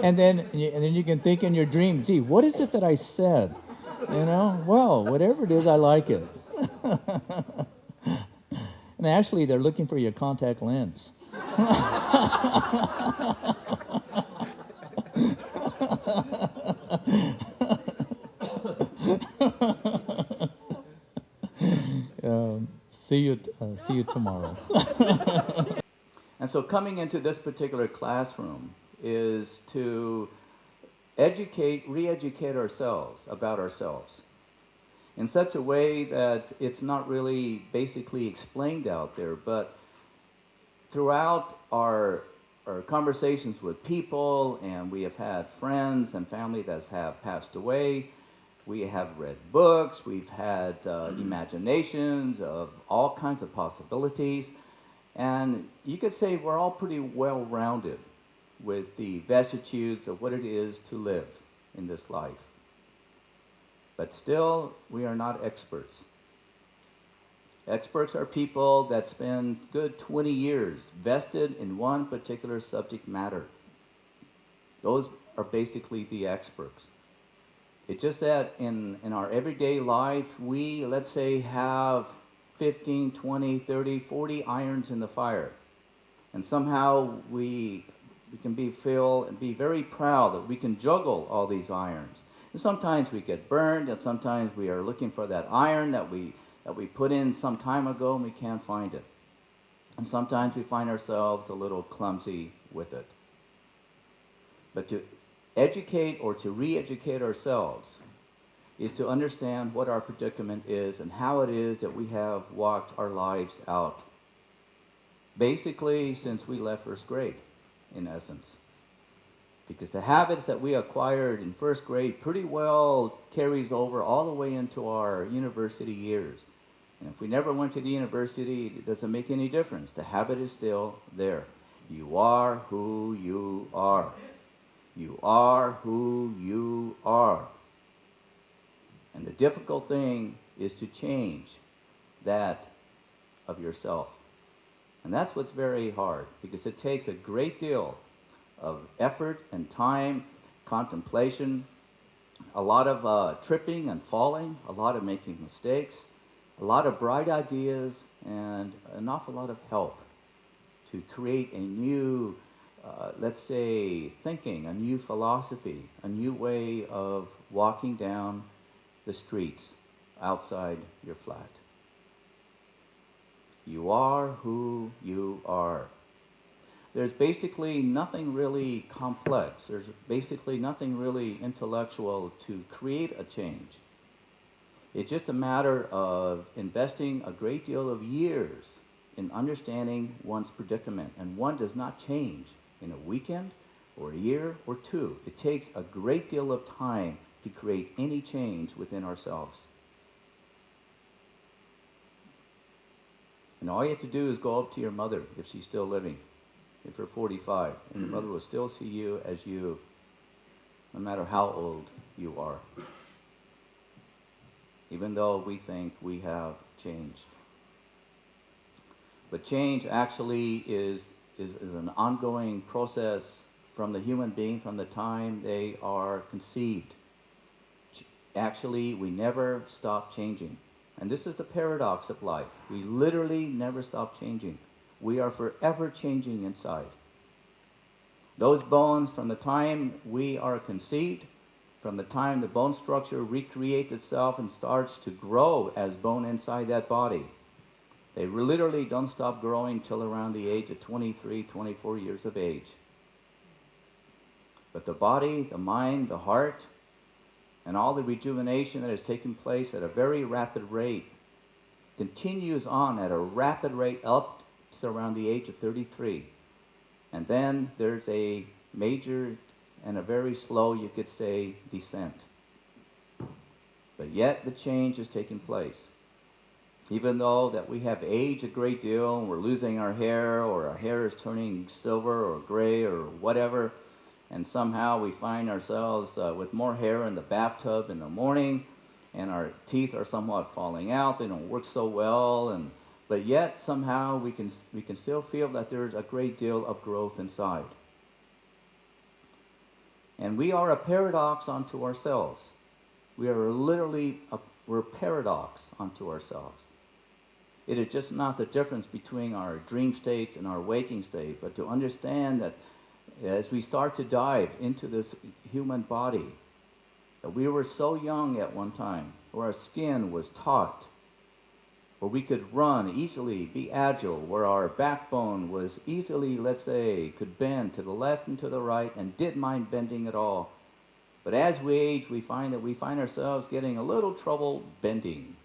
and then you can think in your dream, gee, what is it that I said? Well, whatever it is, I like it. And actually, they're looking for your contact lens. See you tomorrow. And so coming into this particular classroom is to re-educate ourselves about ourselves in such a way that it's not really basically explained out there, but throughout our conversations with people, and we have had friends and family that have passed away, we have read books, we've had imaginations of all kinds of possibilities, and you could say we're all pretty well-rounded with the vicissitudes of what it is to live in this life. But still, we are not experts. Experts are people that spend good 20 years vested in one particular subject matter. Those are basically the experts. It's just that in our everyday life, we, let's say, have 15, 20, 30, 40 irons in the fire. And somehow we can feel and be very proud that we can juggle all these irons. And sometimes we get burned, and sometimes we are looking for that iron that we put in some time ago and we can't find it. And sometimes we find ourselves a little clumsy with it. But to educate or to re-educate ourselves is to understand what our predicament is and how it is that we have walked our lives out. Basically, since we left first grade, in essence. Because the habits that we acquired in first grade pretty well carries over all the way into our university years. And if we never went to the university, it doesn't make any difference. The habit is still there. You are who you are. You are who you are. And the difficult thing is to change that of yourself. And that's what's very hard, because it takes a great deal of effort and time, contemplation, a lot of tripping and falling, a lot of making mistakes, a lot of bright ideas, and an awful lot of help to create a new, let's say, thinking, a new philosophy, a new way of walking down the streets outside your flat. You are who you are. There's basically nothing really complex. There's basically nothing really intellectual to create a change. It's just a matter of investing a great deal of years in understanding one's predicament. And one does not change in a weekend or a year or two. It takes a great deal of time to create any change within ourselves. And all you have to do is go up to your mother if she's still living, if you're 45, and your mother will still see you as you, no matter how old you are. Even though we think we have changed. But change actually is an ongoing process from the human being from the time they are conceived. Actually, we never stop changing. And this is the paradox of life. We literally never stop changing. We are forever changing inside. Those bones, from the time we are conceived, from the time the bone structure recreates itself and starts to grow as bone inside that body, they literally don't stop growing till around the age of 23, 24 years of age. But the body, the mind, the heart, and all the rejuvenation that has taken place at a very rapid rate continues on at a rapid rate up to around the age of 33. And then there's a major and a very slow, you could say, descent. But yet the change is taking place. Even though that we have aged a great deal and we're losing our hair, or our hair is turning silver or gray or whatever, and somehow we find ourselves with more hair in the bathtub in the morning, and our teeth are somewhat falling out, they don't work so well, but yet somehow we can still feel that there's a great deal of growth inside. And we are a paradox unto ourselves. We are literally we're a paradox unto ourselves. It is just not the difference between our dream state and our waking state, but to understand that as we start to dive into this human body, that we were so young at one time, where our skin was taut, where we could run easily, be agile, where our backbone was easily, let's say, could bend to the left and to the right and didn't mind bending at all. But as we age, we find ourselves getting a little trouble bending.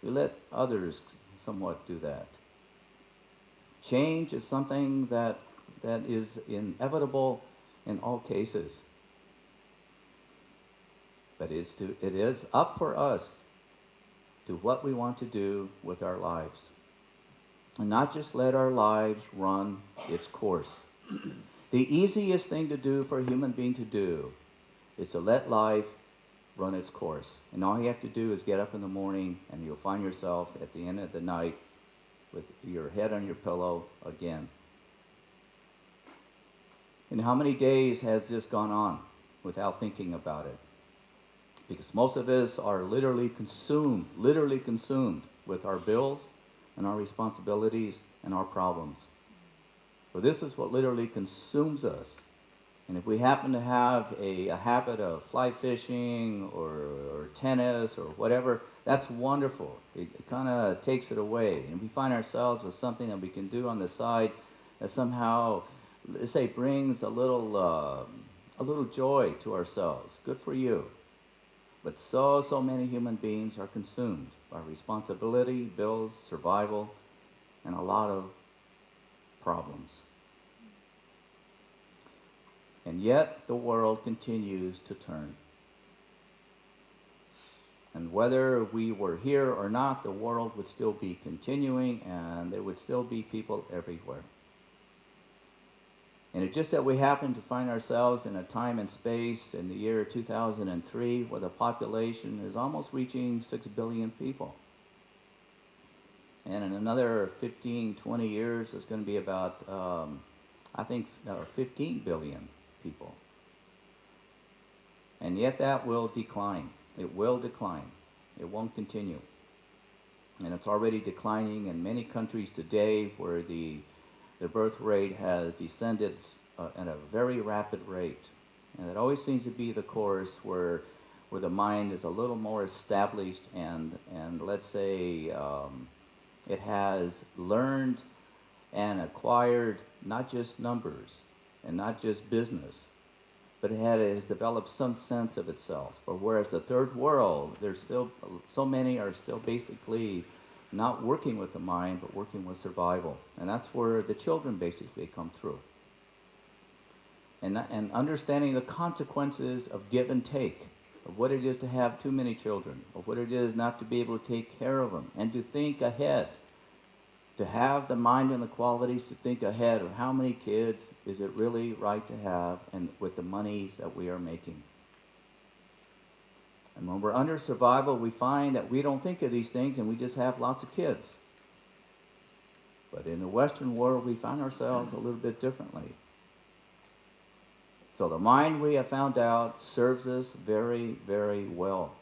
We let others somewhat do that. Change is something that is inevitable in all cases. But it is up for us to what we want to do with our lives. And not just let our lives run its course. The easiest thing to do for a human being to do is to let life run its course. And all you have to do is get up in the morning, and you'll find yourself at the end of the night with your head on your pillow again. And how many days has this gone on without thinking about it? Because most of us are literally consumed with our bills and our responsibilities and our problems. So this is what literally consumes us. And if we happen to have a habit of fly fishing or tennis or whatever, that's wonderful. It kind of takes it away. And we find ourselves with something that we can do on the side that somehow, let's say, brings a little joy to ourselves. Good for you. But so many human beings are consumed by responsibility, bills, survival, and a lot of problems. And yet the world continues to turn. And whether we were here or not, the world would still be continuing, and there would still be people everywhere. And it's just that we happen to find ourselves in a time and space in the year 2003 where the population is almost reaching 6 billion people. And in another 15, 20 years, it's going to be about, 15 billion people. And yet that will decline. It will decline. It won't continue. And it's already declining in many countries today where the birth rate has descended at a very rapid rate. And it always seems to be the course where the mind is a little more established and let's say it has learned and acquired not just numbers and not just business, but it has developed some sense of itself. Or whereas the third world, there's still so many are still basically not working with the mind, but working with survival. And that's where the children basically come through. And understanding the consequences of give and take, of what it is to have too many children, of what it is not to be able to take care of them, and to think ahead, to have the mind and the qualities to think ahead of how many kids is it really right to have and with the money that we are making. And when we're under survival, we find that we don't think of these things and we just have lots of kids. But in the Western world, we find ourselves a little bit differently. So the mind, we have found out, serves us very, very well.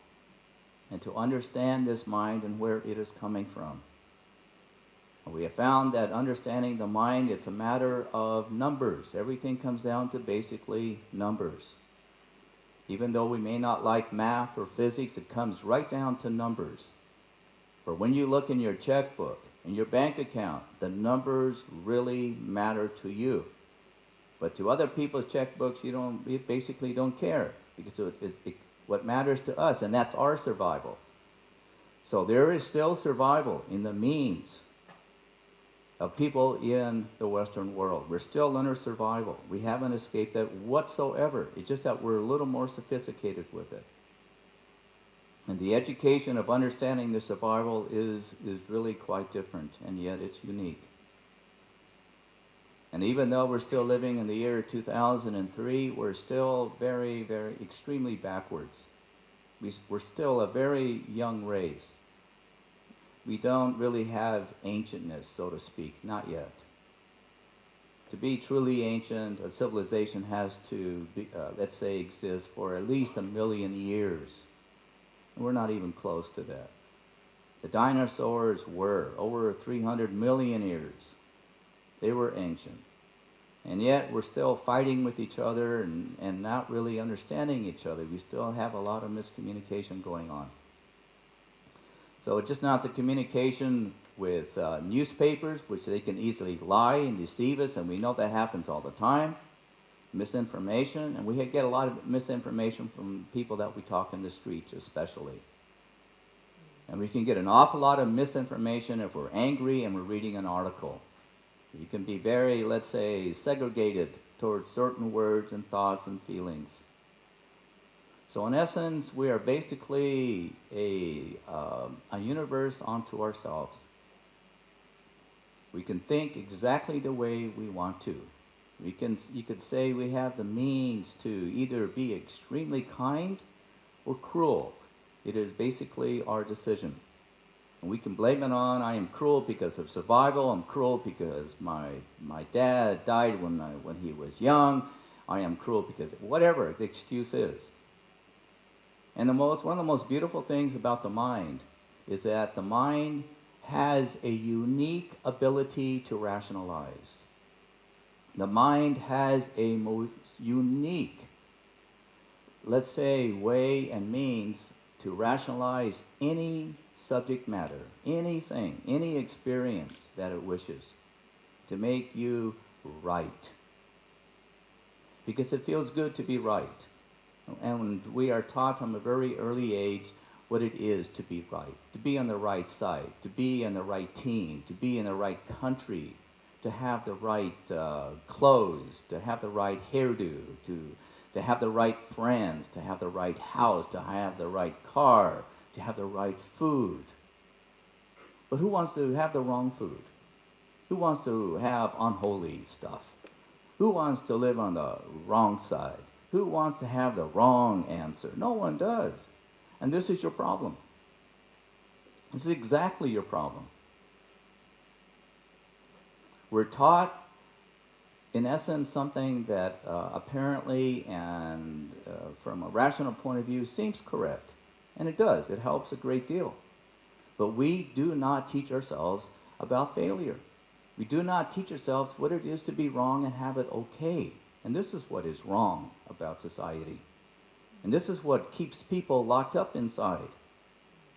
And to understand this mind and where it is coming from. We have found that understanding the mind, it's a matter of numbers. Everything comes down to basically numbers. Even though we may not like math or physics, it comes right down to numbers. For when you look in your checkbook, in your bank account, the numbers really matter to you. But to other people's checkbooks, you basically don't care. Because what matters to us, and that's our survival. So there is still survival in the means of people in the Western world. We're still under survival. We haven't escaped that whatsoever. It's just that we're a little more sophisticated with it. And the education of understanding the survival is really quite different, and yet it's unique. And even though we're still living in the year 2003, we're still very, very extremely backwards. We're still a very young race. We don't really have ancientness, so to speak, not yet. To be truly ancient, a civilization has to, let's say, exist for at least 1 million years. And we're not even close to that. The dinosaurs were over 300 million years. They were ancient. And yet we're still fighting with each other and not really understanding each other. We still have a lot of miscommunication going on. So it's just not the communication with newspapers, which they can easily lie and deceive us, and we know that happens all the time. Misinformation, and we get a lot of misinformation from people that we talk in the streets especially. And we can get an awful lot of misinformation if we're angry and we're reading an article. You can be very, let's say, segregated towards certain words and thoughts and feelings. So in essence, we are basically a universe unto ourselves. We can think exactly the way we want to. You could say we have the means to either be extremely kind We're cruel. It is basically our decision. And we can blame it on, I am cruel because of survival. I'm cruel because my dad died when he was young. I am cruel because whatever the excuse is. And one of the most beautiful things about the mind is that the mind has a unique ability to rationalize. The mind has a most unique, let's say, way and means to rationalize any subject matter, anything, any experience that it wishes, to make you right. Because it feels good to be right. And we are taught from a very early age what it is to be right, to be on the right side, to be in the right team, to be in the right country, to have the right clothes, to have the right hairdo, to have the right friends, to have the right house, to have the right car, to have the right food. But who wants to have the wrong food? Who wants to have unholy stuff? Who wants to live on the wrong side? Who wants to have the wrong answer? No one does. And this is your problem. This is exactly your problem. We're taught, in essence, something that apparently and from a rational point of view seems correct. And it does. It helps a great deal. But we do not teach ourselves about failure. We do not teach ourselves what it is to be wrong and have it okay. And this is what is wrong about society. And this is what keeps people locked up inside.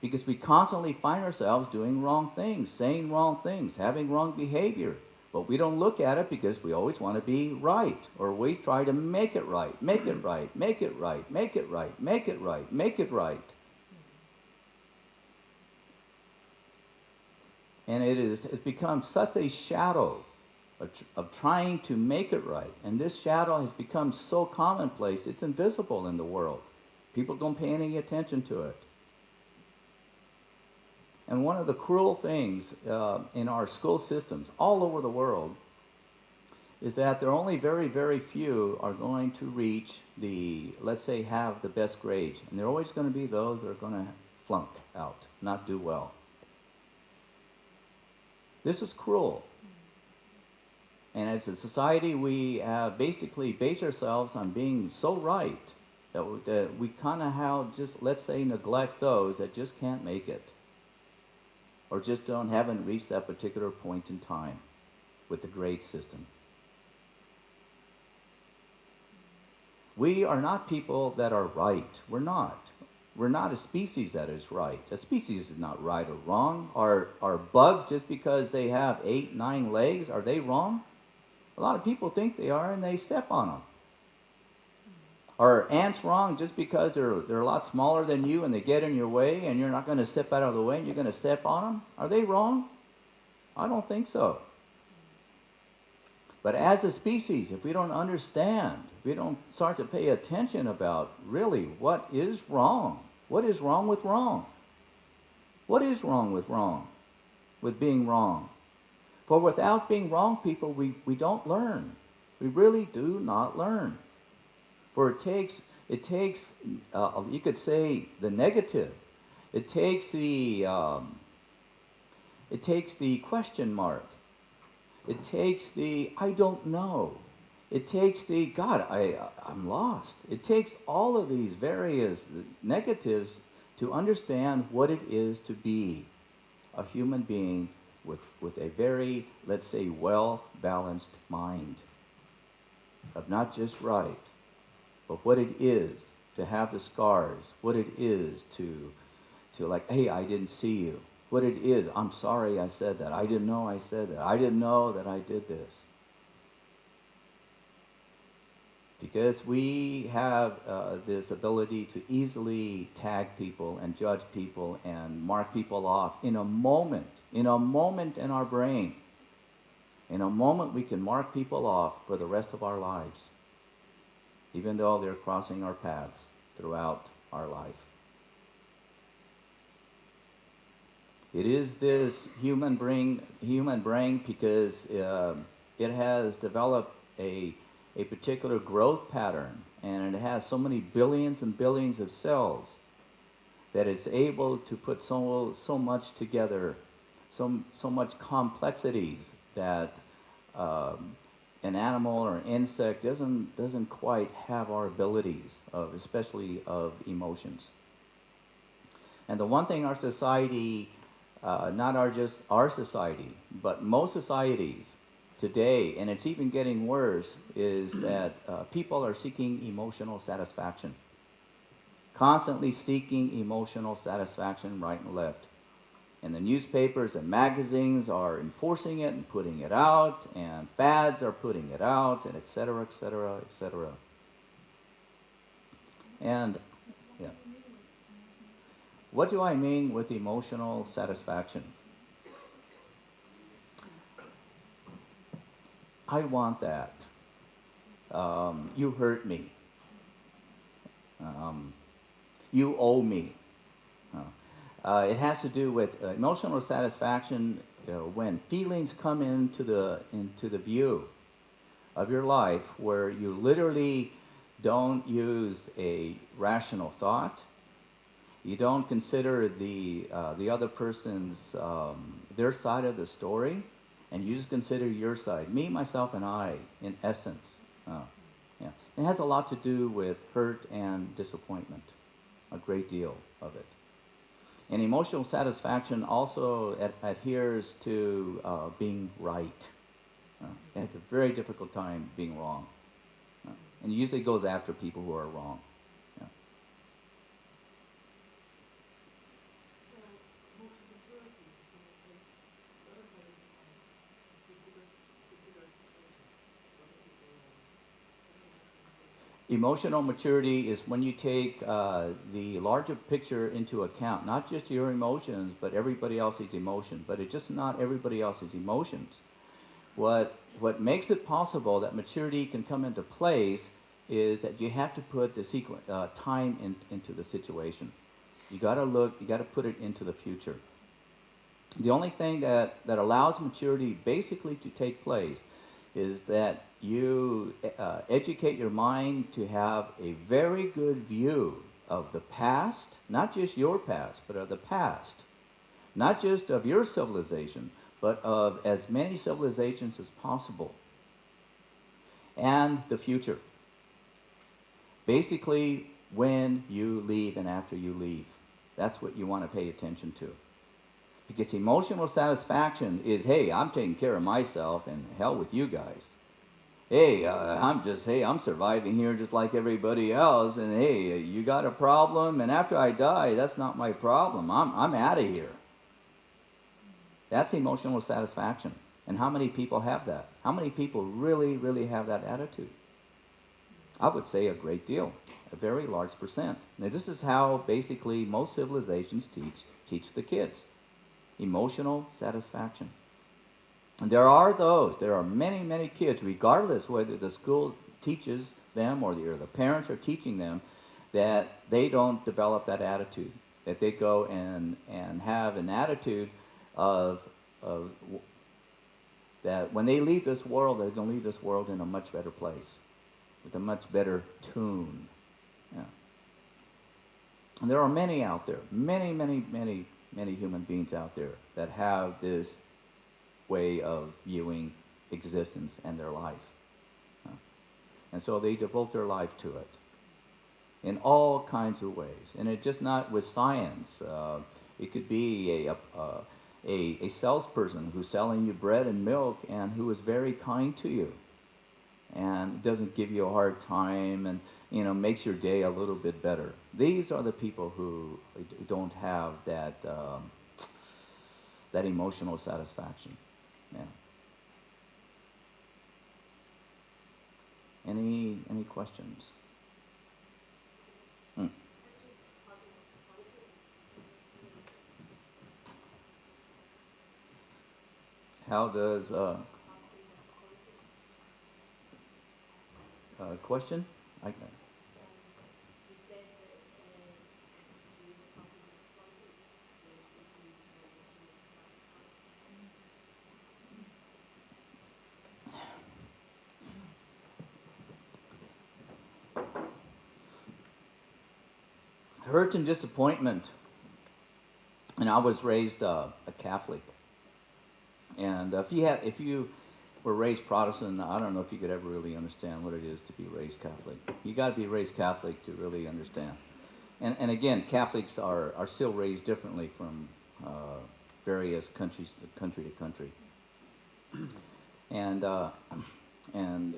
Because we constantly find ourselves doing wrong things, saying wrong things, having wrong behavior. But we don't look at it because we always want to be right. Or we try to make it right, make it right, make it right, make it right, make it right, make it right. And it's become such a shadow of trying to make it right. And this shadow has become so commonplace, it's invisible in the world. People don't pay any attention to it. And one of the cruel things in our school systems all over the world is that there are only very, very few are going to reach let's say, have the best grades. And there are always going to be those that are going to flunk out, not do well. This is cruel. And as a society, we basically base ourselves on being so right that we kind of just, let's say, neglect those that just can't make it. Or just haven't reached that particular point in time with the grade system. We are not people that are right. We're not. We're not a species that is right. A species is not right or wrong. Are bugs, just because they have 8, 9 legs, are they wrong? A lot of people think they are, and they step on them. Are ants wrong just because they're a lot smaller than you and they get in your way and you're not going to step out of the way and you're going to step on them? Are they wrong? I don't think so. But as a species, if we don't understand, if we don't start to pay attention about really what is wrong, what is wrong with wrong? What is wrong with wrong? With being wrong? For without being wrong, people, we don't learn. We really do not learn. For it takes you could say, the negative. It takes the question mark. It takes the I don't know. It takes the God, I'm lost. It takes all of these various negatives to understand what it is to be a human being with a very, let's say, well-balanced mind. Of not just right, but what it is to have the scars, what it is to like, hey, I didn't see you. What it is, I'm sorry I said that. I didn't know I said that. I didn't know that I did this. Because we have this ability to easily tag people and judge people and mark people off in a moment in our brain. In a moment we can mark people off for the rest of our lives, even though they're crossing our paths throughout our life. It is this human brain because it has developed a particular growth pattern, and it has so many billions and billions of cells that is able to put so much together, so much complexities that an animal or an insect doesn't quite have our abilities of, especially of emotions. And the one thing our society, not just our society, but most societies today, and it's even getting worse, is that people are seeking emotional satisfaction. Constantly seeking emotional satisfaction right and left. And the newspapers and magazines are enforcing it and putting it out, and fads are putting it out, and et cetera, et cetera, et cetera. And, yeah. What do I mean with emotional satisfaction? I want that. You hurt me. Um, you owe me. It has to do with emotional satisfaction when feelings come into the view of your life, where you literally don't use a rational thought. You don't consider the other person's their side of the story, and you just consider your side. Me, myself, and I, in essence. Yeah, it has a lot to do with hurt and disappointment. A great deal of it. And emotional satisfaction also adheres to being right. It has a very difficult time being wrong. And it usually goes after people who are wrong. Yeah. Emotional maturity is when you take the larger picture into account, not just your emotions, but everybody else's emotions. But it's just not everybody else's emotions. What makes it possible that maturity can come into place is that you have to put the time into the situation. You got to put it into the future. The only thing that allows maturity basically to take place is that you educate your mind to have a very good view of the past, not just your past, but of the past. Not just of your civilization, but of as many civilizations as possible. And the future. Basically, when you leave and after you leave. That's what you want to pay attention to. Because emotional satisfaction is, hey, I'm taking care of myself, and hell with you guys. Hey, I'm surviving here just like everybody else, and hey, you got a problem, and after I die, that's not my problem. I'm out of here. That's emotional satisfaction. And how many people have that? How many people really, really have that attitude? I would say a great deal, a very large percent. Now, this is how basically most civilizations teach the kids. Emotional satisfaction. And there are many, many kids, regardless whether the school teaches them or the parents are teaching them, that they don't develop that attitude. That they go and have an attitude of that when they leave this world, they're going to leave this world in a much better place, with a much better tune. Yeah. And there are many out there, many, many, many, many human beings out there that have this way of viewing existence and their life. And so they devote their life to it in all kinds of ways. And it's just not with science. It could be a salesperson who's selling you bread and milk and who is very kind to you and doesn't give you a hard time and makes your day a little bit better. These are the people who don't have that emotional satisfaction. Yeah. Any questions? How does question? I, hurt and disappointment And I was raised a Catholic. And if you were raised Protestant, I don't know if you could ever really understand what it is to be raised Catholic. You got to be raised Catholic to really understand. And again, Catholics are still raised differently from various countries, country to country. And and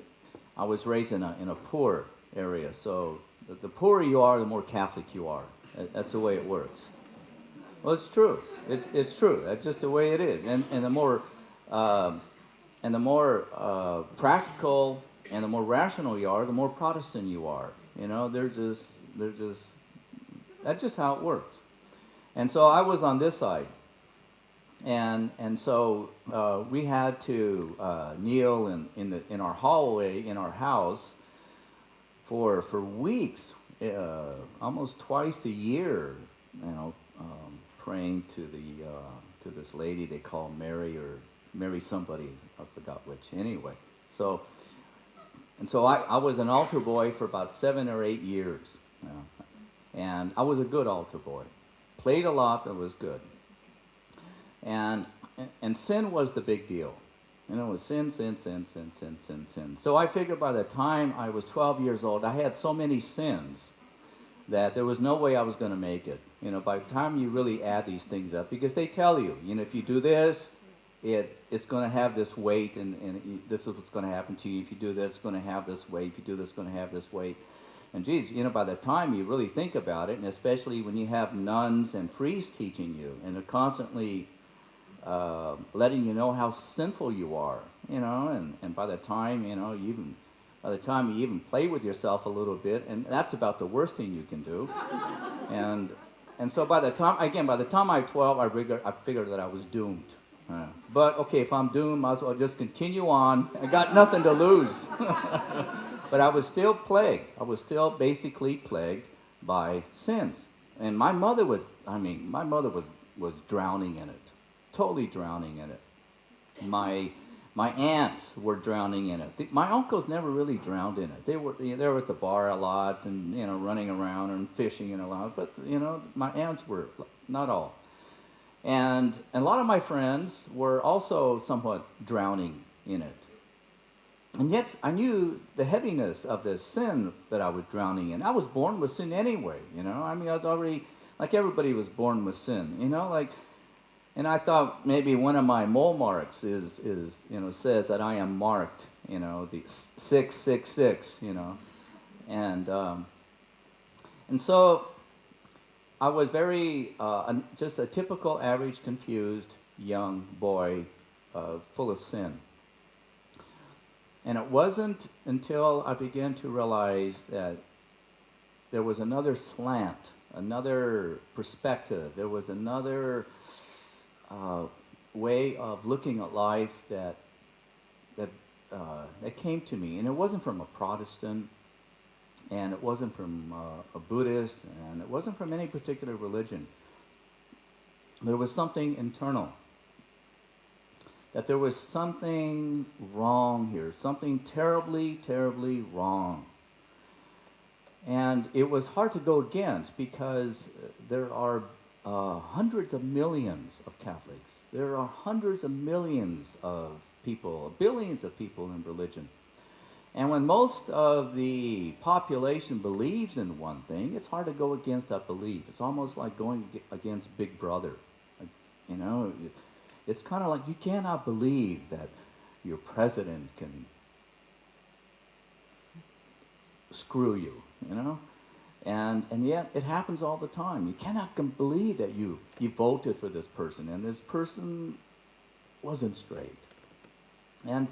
I was raised in a poor area, so the poorer you are, the more Catholic you are. That's the way it works. Well, it's true. It's true. That's just the way it is. And the more uh, practical and the more rational you are, the more Protestant you are. You know, they're just that's just how it works. And so I was on this side, and so we had to kneel in our hallway in our house for weeks, almost twice a year. You know, praying to this lady they call Mary or Mary somebody, I forgot which. Anyway, so I was an altar boy for about 7 or 8 years, you know, and I was a good altar boy. Played a lot, but was good. And sin was the big deal. You know, it was sin, sin, sin, sin, sin, sin, sin. So I figured by the time I was 12 years old, I had so many sins that there was no way I was going to make it. You know, by the time you really add these things up, because they tell you, you know, if you do this, it's going to have this weight, and this is what's going to happen to you. If you do this, it's going to have this weight. If you do this, it's going to have this weight. And geez, you know, by the time you really think about it, and especially when you have nuns and priests teaching you, and they're constantly letting you know how sinful you are, you know, and by the time, you know, by the time you even play with yourself a little bit, and that's about the worst thing you can do. And so by the time I was 12, I figured that I was doomed. But okay, if I'm doomed, might as well just continue on. I got nothing to lose. But I was still plagued. I was still basically plagued by sins. And my mother was drowning in it, totally drowning in it. My aunts were drowning in it. My uncles never really drowned in it. They were at the bar a lot and, you know, running around and fishing and a lot. But, you know, my aunts were not all. And a lot of my friends were also somewhat drowning in it. And yet I knew the heaviness of the sin that I was drowning in. I was born with sin anyway, you know. I mean, I was already, like everybody was born with sin, you know, like, and I thought maybe one of my mole marks is you know, says that I am marked, you know, the 666, you know. And so I was very, just a typical average confused young boy full of sin. And it wasn't until I began to realize that there was another slant, another perspective, there was another way of looking at life that came to me. And it wasn't from a Protestant, and it wasn't from a Buddhist, and it wasn't from any particular religion. There was something internal. That there was something wrong here, something terribly, terribly wrong. And it was hard to go against because there are hundreds of millions of Catholics. There are hundreds of millions of people, billions of people in religion. And when most of the population believes in one thing, it's hard to go against that belief. It's almost like going against Big Brother. You know, it's kind of like you cannot believe that your president can screw you, you know? And yet it happens all the time. You cannot believe that you voted for this person, and this person wasn't straight. And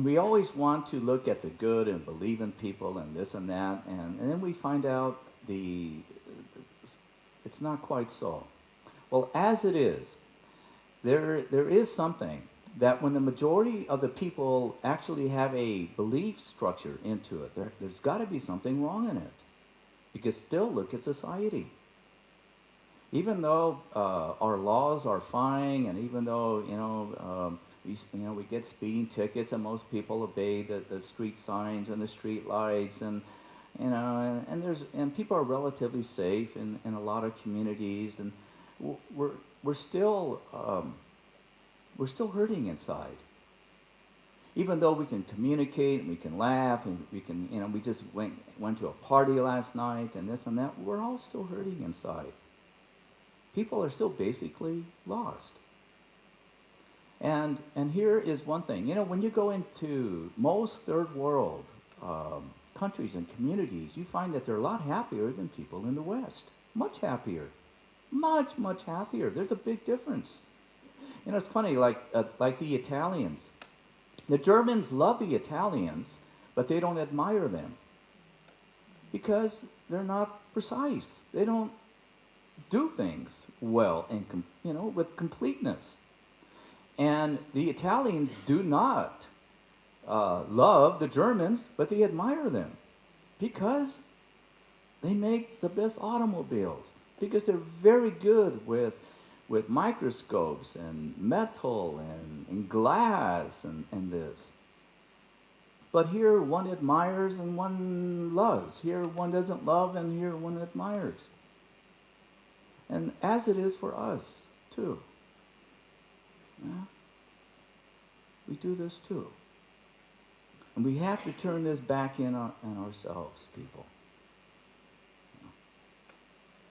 we always want to look at the good and believe in people and this and that, and then we find out it's not quite so. Well, as it is, there is something that when the majority of the people actually have a belief structure into it, there's got to be something wrong in it. Because still, look at society. Even though our laws are fine, and even though we get speeding tickets, and most people obey the street signs and the street lights, and and people are relatively safe in a lot of communities, we're still hurting inside. Even though we can communicate and we can laugh and we can, we just went to a party last night and this and that, we're all still hurting inside. People are still basically lost. And here is one thing. When you go into most third world countries and communities, you find that they're a lot happier than people in the West. Much happier. Much, much happier. There's a big difference. It's funny, like the Italians. The Germans love the Italians, but they don't admire them because they're not precise. They don't do things well and with completeness. And the Italians do not love the Germans, but they admire them because they make the best automobiles, because they're very good with microscopes and metal and glass and this. But here one admires and one loves. Here one doesn't love and here one admires. And as it is for us, too. Yeah? We do this too. And we have to turn this back in on ourselves, people.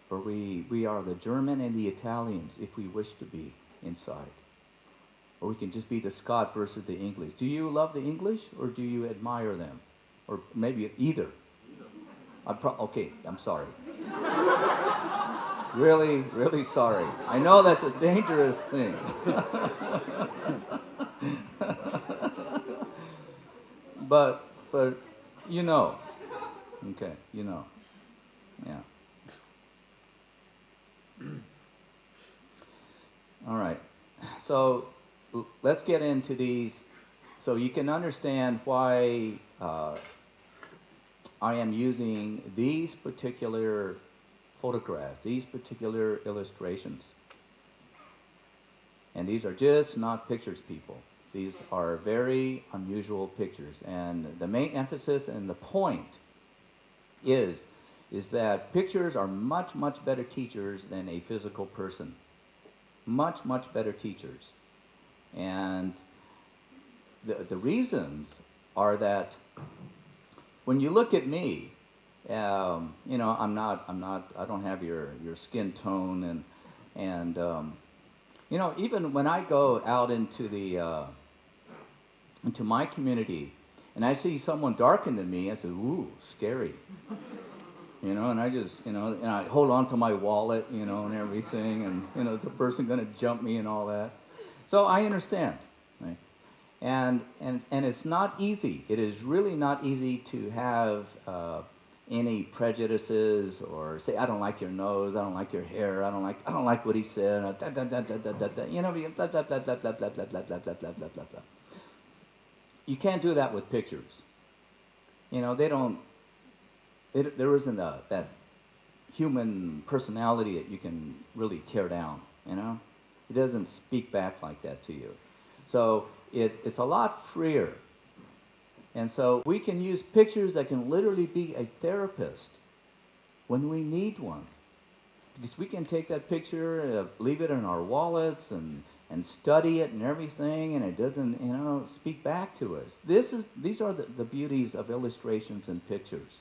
For we are the German and the Italians, if we wish to be inside. Or we can just be the Scot versus the English. Do you love the English or do you admire them? Or maybe either. Okay, I'm sorry. Really, really sorry. I know that's a dangerous thing. But okay, yeah. All right, so let's get into these so you can understand why I am using these particular photographs, these particular illustrations. And these are just not pictures, people. These are very unusual pictures. And the main emphasis and the point is that pictures are much, much better teachers than a physical person. Much, much better teachers. And the reasons are that when you look at me, I don't have your skin tone and even when I go out into my community and I see someone darker than me, I say, ooh, scary. And I just, and I hold on to my wallet, and everything, and, is the person going to jump me and all that? So I understand, right? And it's not easy. It is really not easy to have any prejudices or say, I don't like your nose, I don't like your hair, I don't like what he said, blah, blah, blah, blah, blah, blah, blah, blah, blah, blah, blah, blah, blah, blah, blah, blah, blah. You can't do that with pictures. There isn't that human personality that you can really tear down, It doesn't speak back like that to you. So it's a lot freer. And so we can use pictures that can literally be a therapist when we need one. Because we can take that picture, leave it in our wallets and study it and everything, and it doesn't, speak back to us. These are the beauties of illustrations and pictures.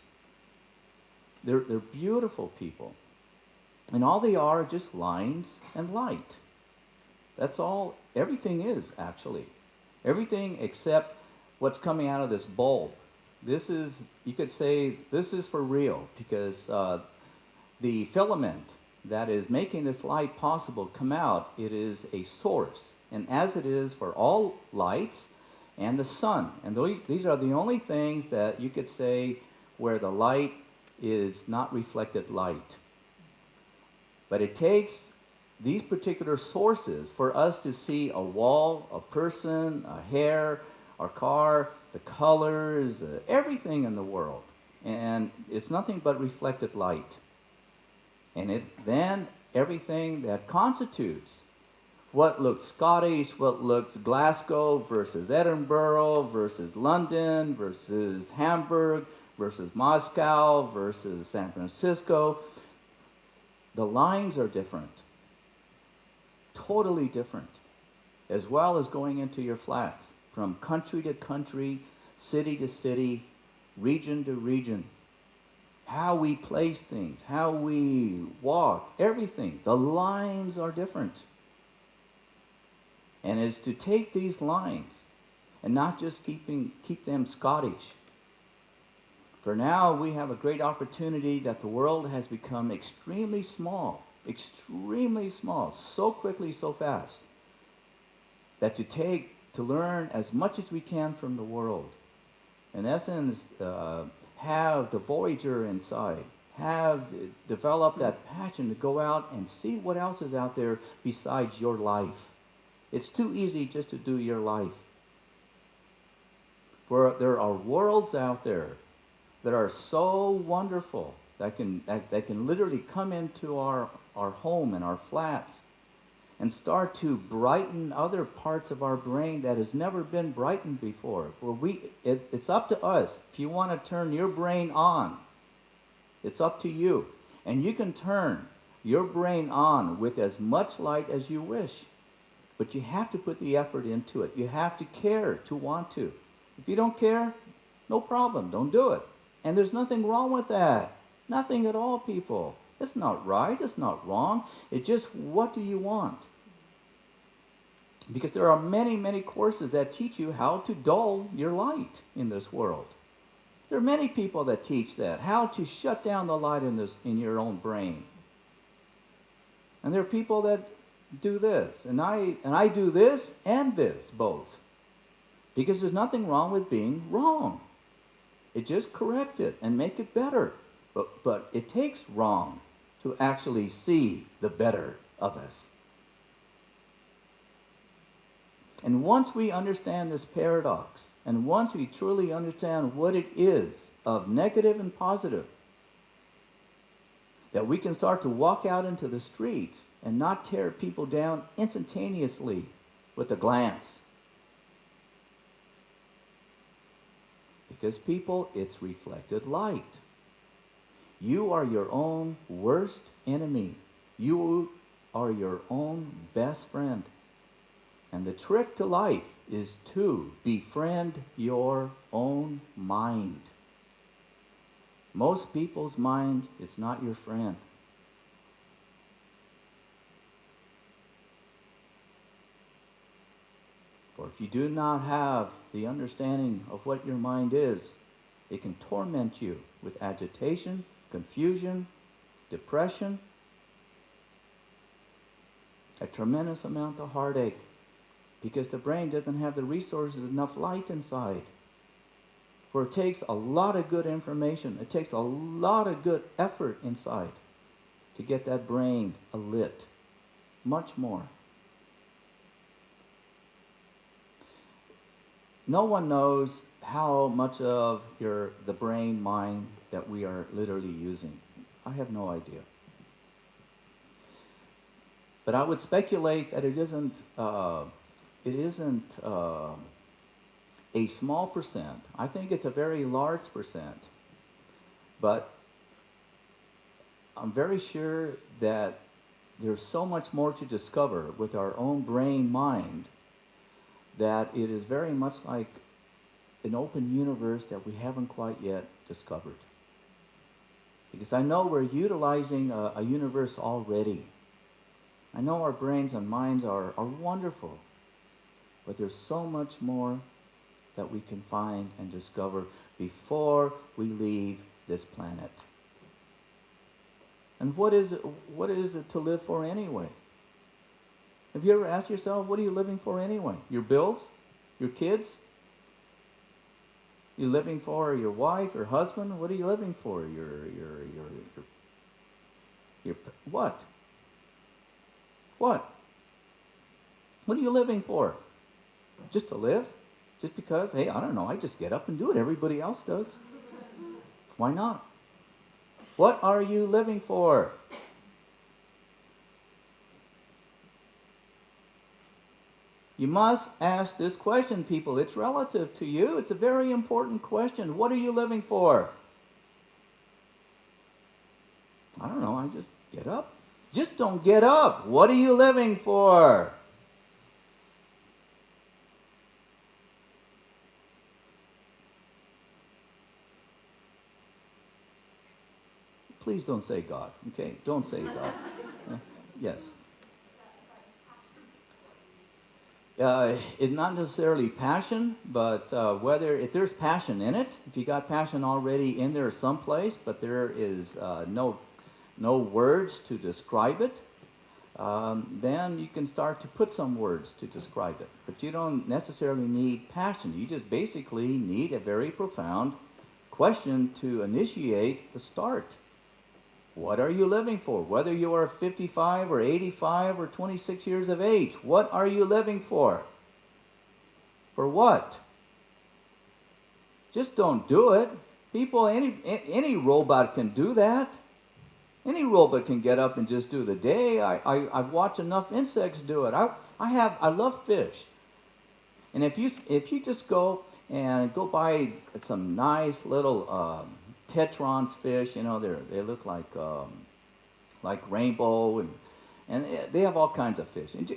They're beautiful, people. And all they are just lines and light. That's all everything is, actually. Everything except what's coming out of this bulb. This is, you could say, this is for real, because the filament that is making this light possible come out, it is a source. And as it is for all lights and the sun. And these are the only things that you could say where the light is not reflected light. But it takes these particular sources for us to see a wall, a person, a hair, our car, the colors, everything in the world. And it's nothing but reflected light. And it's then everything that constitutes what looks Scottish, what looks Glasgow versus Edinburgh versus London versus Hamburg versus Moscow versus San Francisco. The lines are different. totally different, as well as going into your flats, from country to country, city to city, region to region. How we place things, how we walk, everything. The lines are different. And it's to take these lines and not just keep them Scottish. For now, we have a great opportunity that the world has become extremely small, so quickly, so fast, that to learn as much as we can from the world. In essence, have the voyager inside, develop that passion to go out and see what else is out there besides your life. It's too easy just to do your life. For there are worlds out there that are so wonderful that can literally come into our home and our flats and start to brighten other parts of our brain that has never been brightened before. It's up to us. If you want to turn your brain on, it's up to you. And you can turn your brain on with as much light as you wish. But you have to put the effort into it. You have to care to want to. If you don't care, no problem. Don't do it. And there's nothing wrong with that. Nothing at all, people. It's not right. It's not wrong. It's just, what do you want? Because there are many, many courses that teach you how to dull your light in this world. There are many people that teach that, how to shut down the light in your own brain. And there are people that do this, and I do this and this both, because there's nothing wrong with being wrong. It just correct it and make it better. But it takes wrong to actually see the better of us. And once we understand this paradox, and once we truly understand what it is of negative and positive, that we can start to walk out into the streets and not tear people down instantaneously with a glance. Because people, it's reflected light. You are your own worst enemy. You are your own best friend. And the trick to life is to befriend your own mind. Most people's mind, it's not your friend. For if you do not have the understanding of what your mind is, it can torment you with agitation, confusion, depression, a tremendous amount of heartache, because the brain doesn't have the resources, enough light inside. For it takes a lot of good information, it takes a lot of good effort inside to get that brain alit. Much more. No one knows how much of the brain mind that we are literally using. I have no idea. But I would speculate that it isn't a small percent. I think it's a very large percent. But I'm very sure that there's so much more to discover with our own brain mind, that it is very much like an open universe that we haven't quite yet discovered. Because I know we're utilizing a universe already. I know our brains and minds are wonderful, but there's so much more that we can find and discover before we leave this planet. And what is it to live for anyway? Have you ever asked yourself, what are you living for anyway? Your bills? Your kids? You living for your wife, your husband? What are you living for? Your what? What? What are you living for? Just to live? Just because, hey, I don't know, I just get up and do what everybody else does. Why not? What are you living for? You must ask this question, people. It's relative to you. It's a very important question. What are you living for? I don't know, I just get up, Just don't get up. What are you living for? Please don't say God, okay? Don't say God. Yes. It's not necessarily passion, but whether if there's passion in it, if you got passion already in there someplace, but there is no words to describe it, then you can start to put some words to describe it. But you don't necessarily need passion. You just basically need a very profound question to initiate the start. What are you living for? Whether you are 55 or 85 or 26 years of age, what are you living for? For what? Just don't do it. People, any robot can do that. Any robot can get up and just do the day. I've watched enough insects do it. I love fish. And if you just go buy some nice little tetrons fish, they look like rainbow, and they have all kinds of fish, and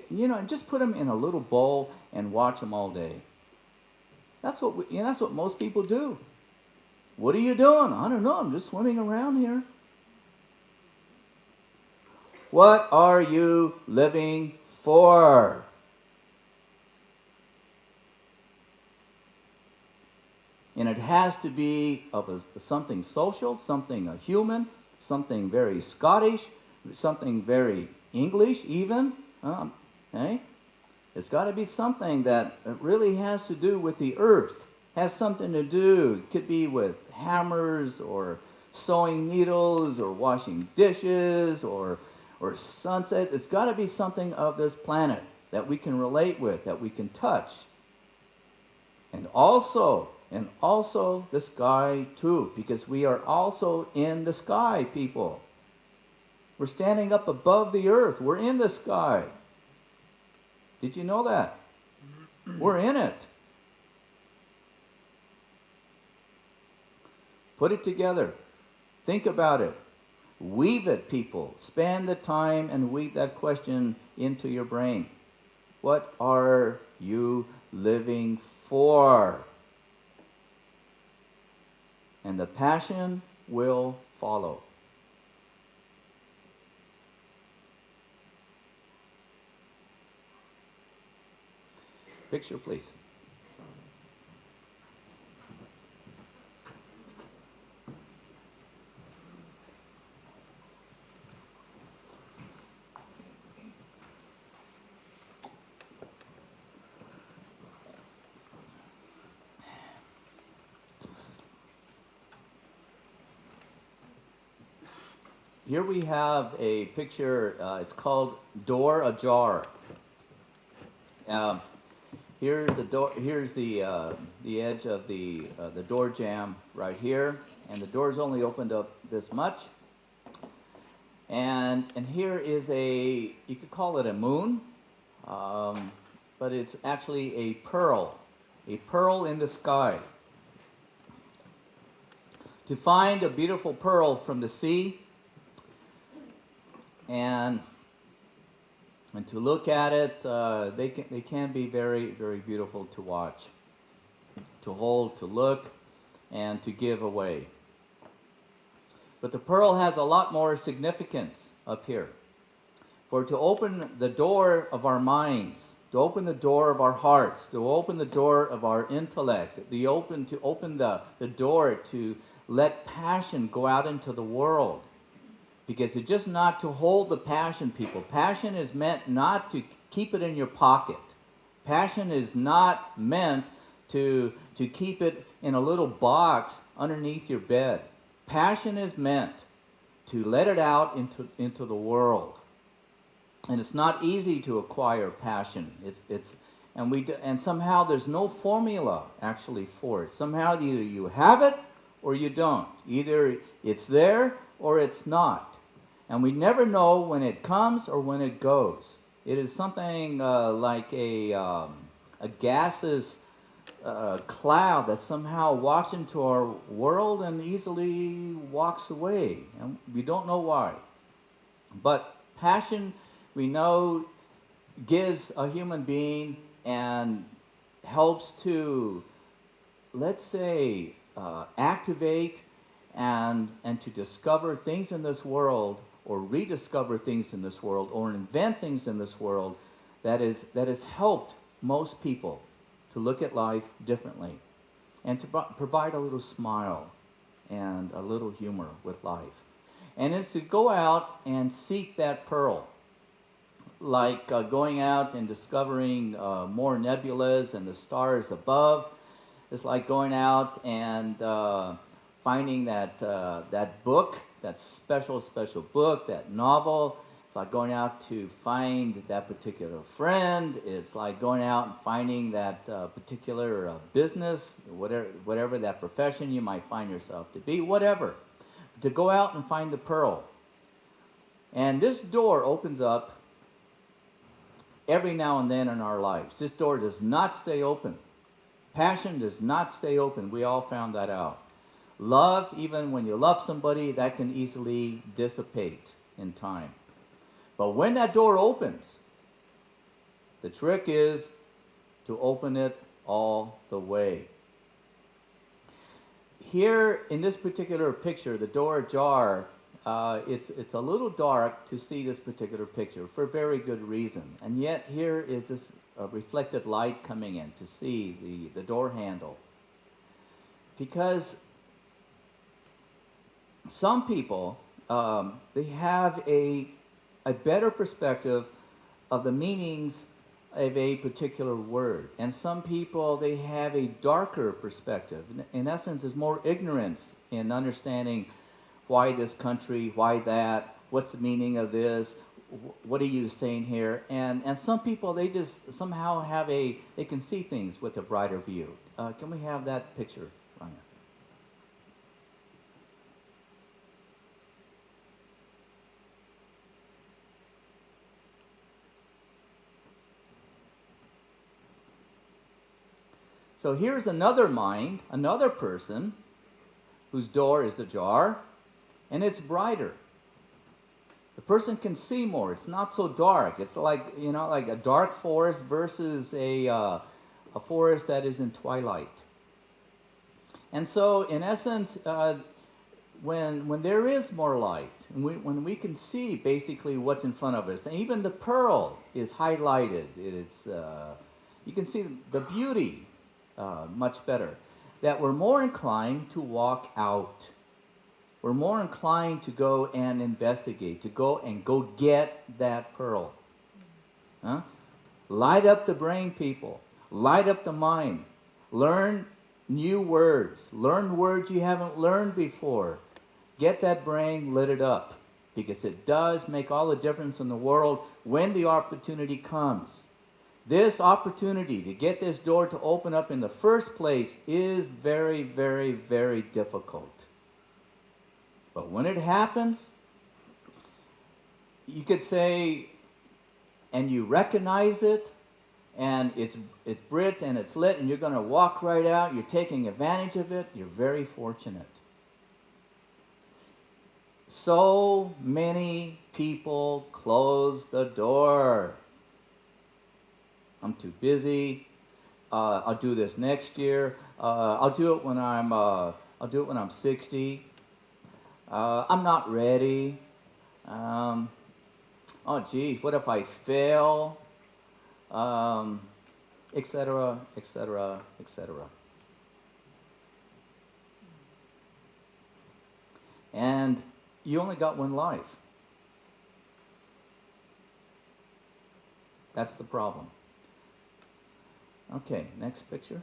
just put them in a little bowl and watch them all day. That's what most people do. What are you doing? I don't know. I'm just swimming around here. What are you living for? And it has to be of something social, something human, something very Scottish, something very English even. Okay? It's got to be something that really has to do with the earth, has something to do, it could be with hammers or sewing needles or washing dishes or sunset. It's got to be something of this planet that we can relate with, that we can touch. And also the sky too, because we are also in the sky, people. We're standing up above the earth. We're in the sky. Did you know that? We're in it. Put it together. Think about it. Weave it, people. Spend the time and weave that question into your brain. What are you living for? And the passion will follow. Picture, please. Here we have a picture. It's called Door Ajar. Here's the door. Here's the edge of the door jamb right here, and the door's only opened up this much. And here is you could call it a moon, but it's actually a pearl in the sky. To find a beautiful pearl from the sea, and to look at it, they can be very, very beautiful to watch, to hold, to look, and to give away. But the pearl has a lot more significance up here. For to open the door of our minds, to open the door of our hearts, to open the door of our intellect, to open the door to let passion go out into the world. Because it's just not to hold the passion, people. Passion is meant not to keep it in your pocket. Passion is not meant to keep it in a little box underneath your bed. Passion is meant to let it out into the world. And it's not easy to acquire passion. And somehow there's no formula actually for it. Somehow either you have it or you don't. Either it's there or it's not. And we never know when it comes or when it goes. It is something like a gaseous cloud that somehow walks into our world and easily walks away. And we don't know why. But Passion, we know, gives a human being and helps to, let's say, activate and to discover things in this world, or rediscover things in this world, or invent things in this world that has helped most people to look at life differently and to provide a little smile and a little humor with life. And it's to go out and seek that pearl, like going out and discovering more nebulas and the stars above. It's like going out and finding that book, that special book, that novel. It's like going out to find that particular friend. It's like going out and finding that particular business, whatever that profession you might find yourself to be, whatever. To go out and find the pearl. And this door opens up every now and then in our lives. This door does not stay open. Passion does not stay open. We all found that out. Love, even when you love somebody, that can easily dissipate in time. But when that door opens, the trick is to open it all the way. Here in this particular picture, the door ajar, it's a little dark to see this particular picture for very good reason. And yet here is this reflected light coming in to see the door handle. Because some people, they have a better perspective of the meanings of a particular word. And some people, they have a darker perspective. In essence, there's more ignorance in understanding why this country, why that, what's the meaning of this, what are you saying here? And some people, they just somehow they can see things with a brighter view. Can we have that picture, Rania? So here's another mind, another person, whose door is ajar, and it's brighter. The person can see more. It's not so dark. It's like, like a dark forest versus a forest that is in twilight. And so, in essence, when there is more light, and when we can see basically what's in front of us, and even the pearl is highlighted. It's you can see the beauty much better. That we're more inclined to walk out. We're more inclined to go and investigate, to go get that pearl. Huh? Light up the brain, people. Light up the mind. Learn new words. Learn words you haven't learned before. Get that brain lit up, because it does make all the difference in the world when the opportunity comes. This opportunity to get this door to open up in the first place is very, very, very difficult. But when it happens, you could say, and you recognize it, and it's bright and it's lit, and you're going to walk right out, you're taking advantage of it, you're very fortunate. So many people close the door. I'm too busy. I'll do this next year. I'll do it when I'm 60. I'm not ready. Oh, geez, what if I fail? Etc., etc., etc. And you only got one life. That's the problem. Okay, next picture.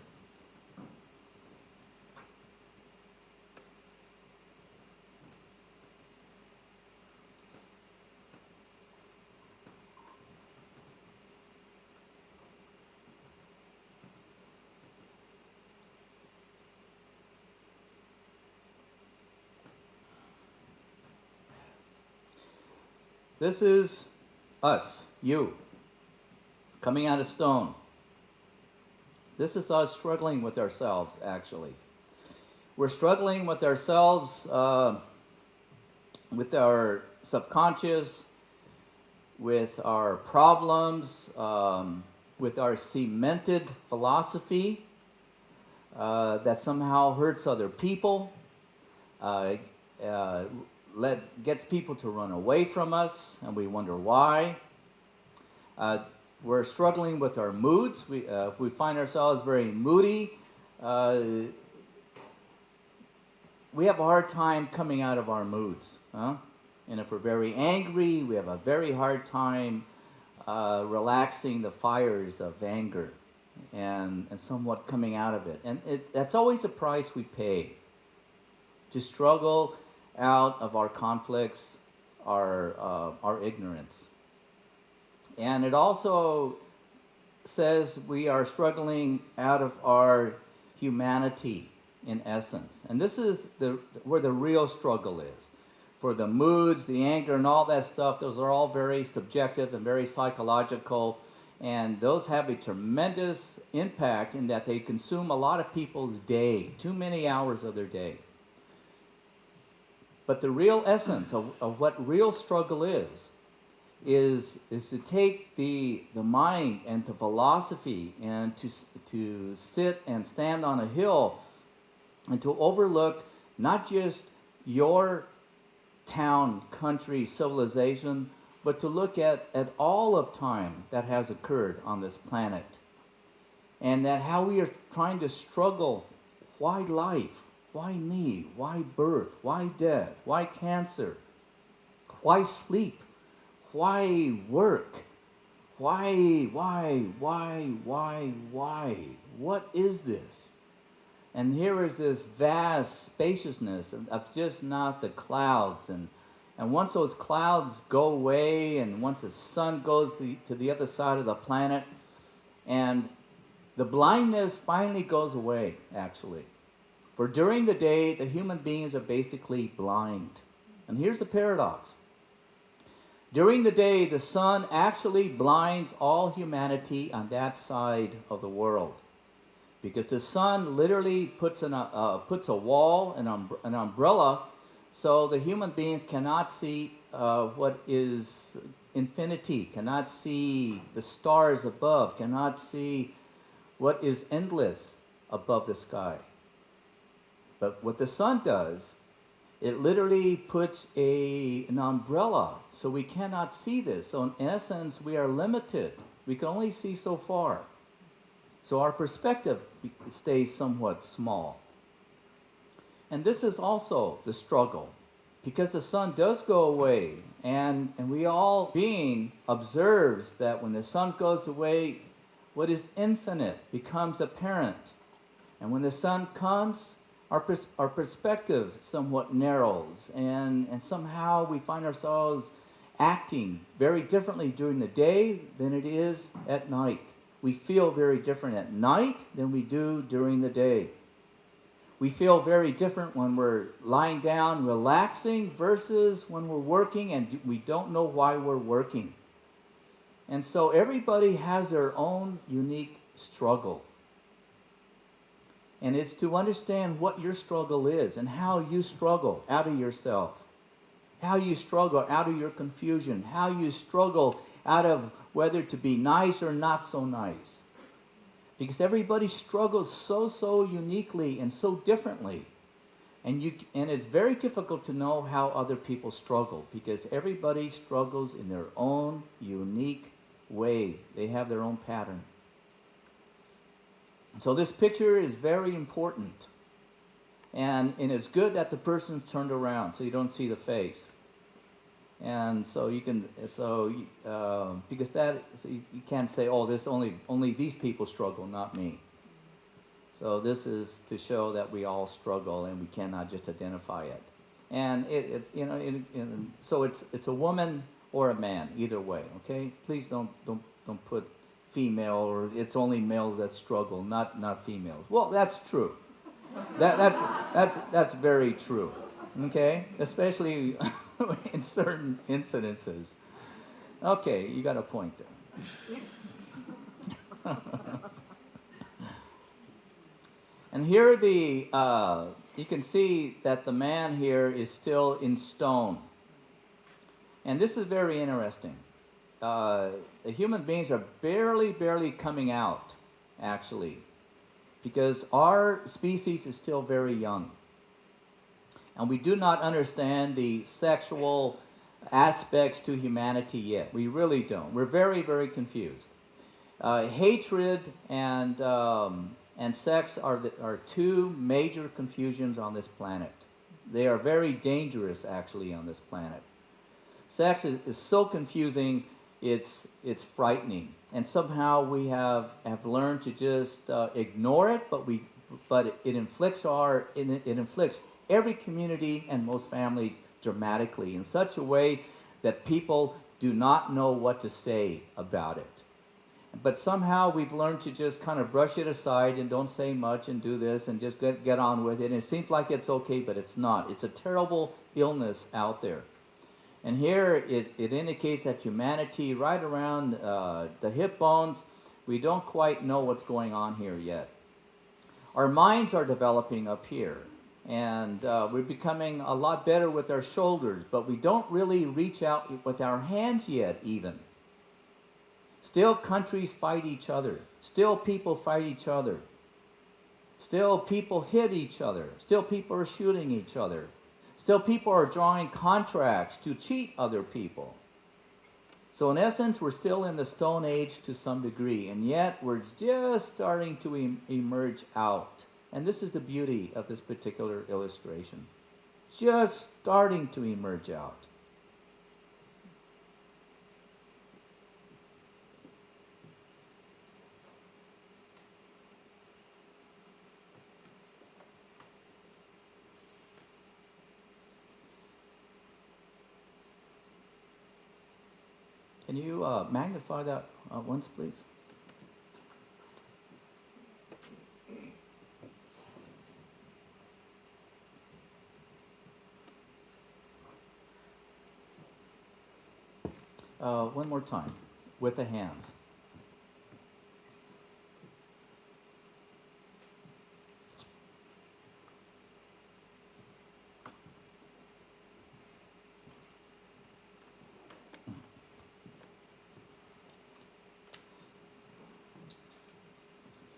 This is us, you, coming out of stone. This is us struggling with ourselves, actually. We're struggling with ourselves, with our subconscious, with our problems, with our cemented philosophy that somehow hurts other people, uh, uh, gets people to run away from us, and we wonder why. Uh, we're struggling with our moods. If we find ourselves very moody, uh, we have a hard time coming out of our moods. Huh? And if we're very angry, we have a very hard time relaxing the fires of anger and somewhat coming out of it. And that's always the price we pay, to struggle out of our conflicts, our ignorance. And it also says we are struggling out of our humanity in essence. And this is where the real struggle is. For the moods, the anger, and all that stuff, those are all very subjective and very psychological. And those have a tremendous impact in that they consume a lot of people's day, too many hours of their day. But the real essence of what real struggle is to take the mind and the philosophy and to sit and stand on a hill and to overlook not just your town, country, civilization, but to look at all of time that has occurred on this planet. And that how we are trying to struggle. Why life? Why me? Why birth? Why death? Why cancer? Why sleep? Why work? Why? What is this? And here is this vast spaciousness of just not the clouds. And once those clouds go away, and once the sun goes to the other side of the planet, and the blindness finally goes away, actually. For during the day, the human beings are basically blind. And here's the paradox. During the day, the sun actually blinds all humanity on that side of the world. Because the sun literally puts a wall, an umbrella, so the human beings cannot see what is infinity, cannot see the stars above, cannot see what is endless above the sky. But what the sun does, it literally puts an umbrella, so we cannot see this. So in essence, we are limited. We can only see so far. So our perspective stays somewhat small. And this is also the struggle, because the sun does go away, and we all being observes that when the sun goes away, what is infinite becomes apparent. And when the sun comes, our perspective somewhat narrows, and somehow we find ourselves acting very differently during the day than it is at night. We feel very different at night than we do during the day. We feel very different when we're lying down relaxing versus when we're working and we don't know why we're working. And so everybody has their own unique struggle. And it's to understand what your struggle is and how you struggle out of yourself. How you struggle out of your confusion. How you struggle out of whether to be nice or not so nice. Because everybody struggles so uniquely and so differently. And it's very difficult to know how other people struggle, because everybody struggles in their own unique way. They have their own pattern. So this picture is very important. And it's good that the person's turned around so you don't see the face. And so you can, because you can't say, oh, this only these people struggle, not me. So this is to show that we all struggle and we cannot just identify it. And so it's a woman or a man, either way. Okay, please don't put female, or it's only males that struggle, not females. Well, that's true. That's very true. Okay, especially in certain incidences. Okay, you got a point there. And here you can see that the man here is still in stone. And this is very interesting. the human beings are barely coming out, actually, because our species is still very young. And we do not understand the sexual aspects to humanity yet. We really don't. We're very confused. Hatred and sex are two major confusions on this planet. They are very dangerous, actually, on this planet. Sex is so confusing, it's frightening. And somehow we have learned to just ignore it, but it inflicts it inflicts every community and most families dramatically in such a way that people do not know what to say about it. But somehow we've learned to just kind of brush it aside and don't say much and do this and just get on with it. And it seems like it's okay, but it's not. It's a terrible illness out there. And here it indicates that humanity, right around the hip bones, we don't quite know what's going on here yet. Our minds are developing up here. And we're becoming a lot better with our shoulders, but we don't really reach out with our hands yet, even. Still, countries fight each other. Still, people fight each other. Still, people hit each other. Still, people are shooting each other. Still, people are drawing contracts to cheat other people. So, in essence, we're still in the Stone Age to some degree, and yet we're just starting to emerge out. And this is the beauty of this particular illustration. Just starting to emerge out. Can you magnify that once, please? One more time, with the hands.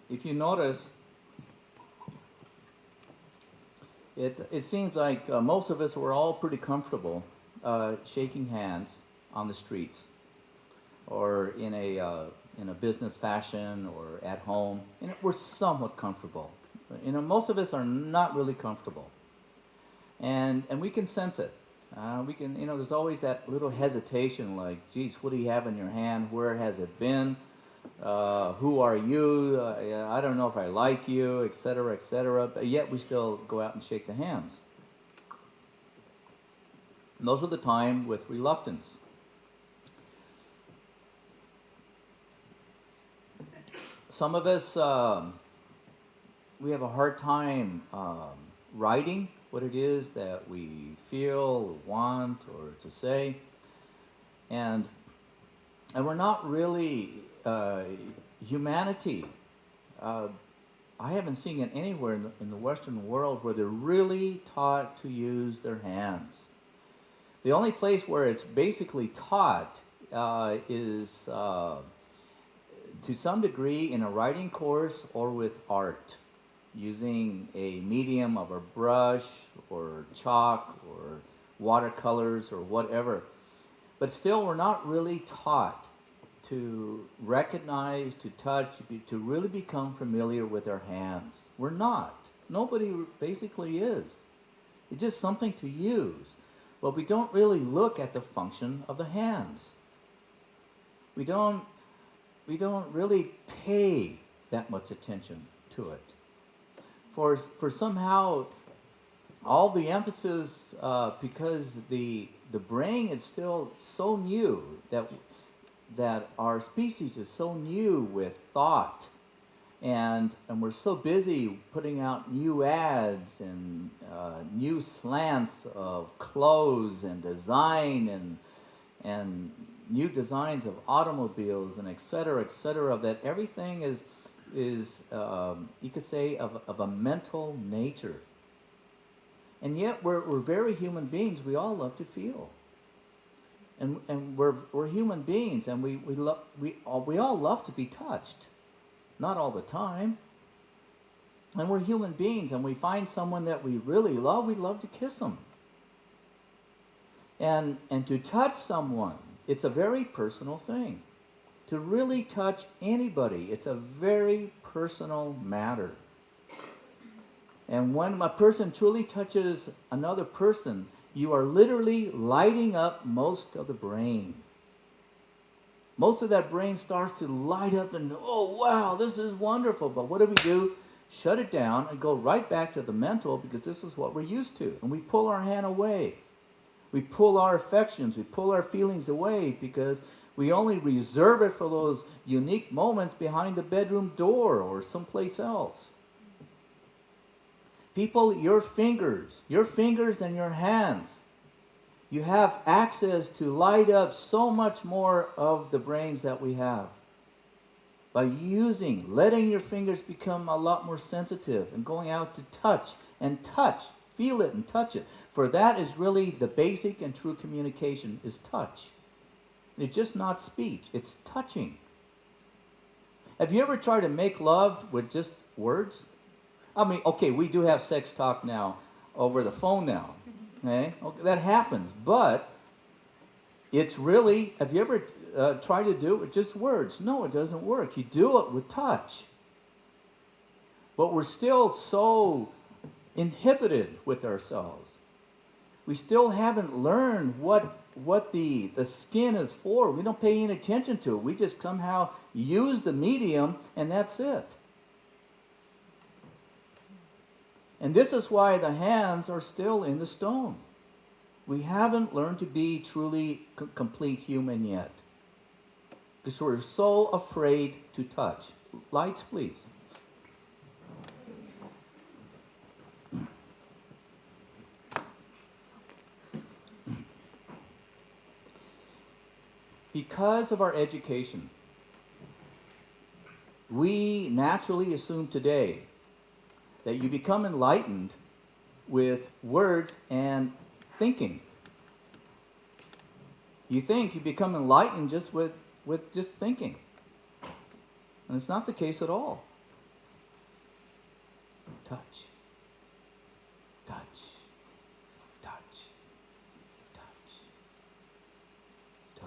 If you notice, it seems like most of us were all pretty comfortable shaking hands on the streets, or in a business fashion, or at home. We're somewhat comfortable. Most of us are not really comfortable, and we can sense it. We can, there's always that little hesitation, like, geez, what do you have in your hand? Where has it been? Who are you? I don't know if I like you, etc., etc. But yet we still go out and shake the hands. Most of the time with reluctance. Some of us, we have a hard time writing what it is that we feel, want, or to say. And we're not really humanity. I haven't seen it anywhere in the Western world where they're really taught to use their hands. The only place where it's basically taught is to some degree in a writing course or with art, using a medium of a brush or chalk or watercolors or whatever. But still, we're not really taught to recognize, to touch, to really become familiar with our hands. We're not. Nobody basically is. It's just something to use. But we don't really look at the function of the hands. We don't really pay that much attention to it. For somehow, all the emphasis, because the brain is still so new, that our species is so new with thought, and we're so busy putting out new ads and new slants of clothes and design and new designs of automobiles and et cetera, that everything is you could say of a mental nature. And yet we're very human beings. We all love to feel. And we're human beings, and we all love to be touched, not all the time. And we're human beings, and we find someone that we really love, we love to kiss them. And to touch someone, it's a very personal thing. To really touch anybody, it's a very personal matter. And when a person truly touches another person, you are literally lighting up most of the brain. Most of that brain starts to light up and, oh, wow, this is wonderful. But what do? Shut it down and go right back to the mental, because this is what we're used to. And we pull our hand away. We pull our affections, we pull our feelings away, because we only reserve it for those unique moments behind the bedroom door or someplace else. People, your fingers and your hands, you have access to light up so much more of the brains that we have. By letting your fingers become a lot more sensitive and going out to touch, feel it and touch it. For that is really the basic and true communication, is touch. It's just not speech, it's touching. Have you ever tried to make love with just words? I mean, okay, we do have sex talk now, over the phone now. Okay, that happens, but it's really, have you ever tried to do it with just words? No, it doesn't work. You do it with touch. But we're still so inhibited with ourselves. We still haven't learned what the skin is for. We don't pay any attention to it. We just somehow use the medium, and that's it. And this is why the hands are still in the stone. We haven't learned to be truly complete human yet, because we're so afraid to touch. Lights, please. Because of our education, we naturally assume today that you become enlightened with words and thinking. You think you become enlightened just with just thinking. And it's not the case at all. Touch. Touch. Touch. Touch. Touch. Touch.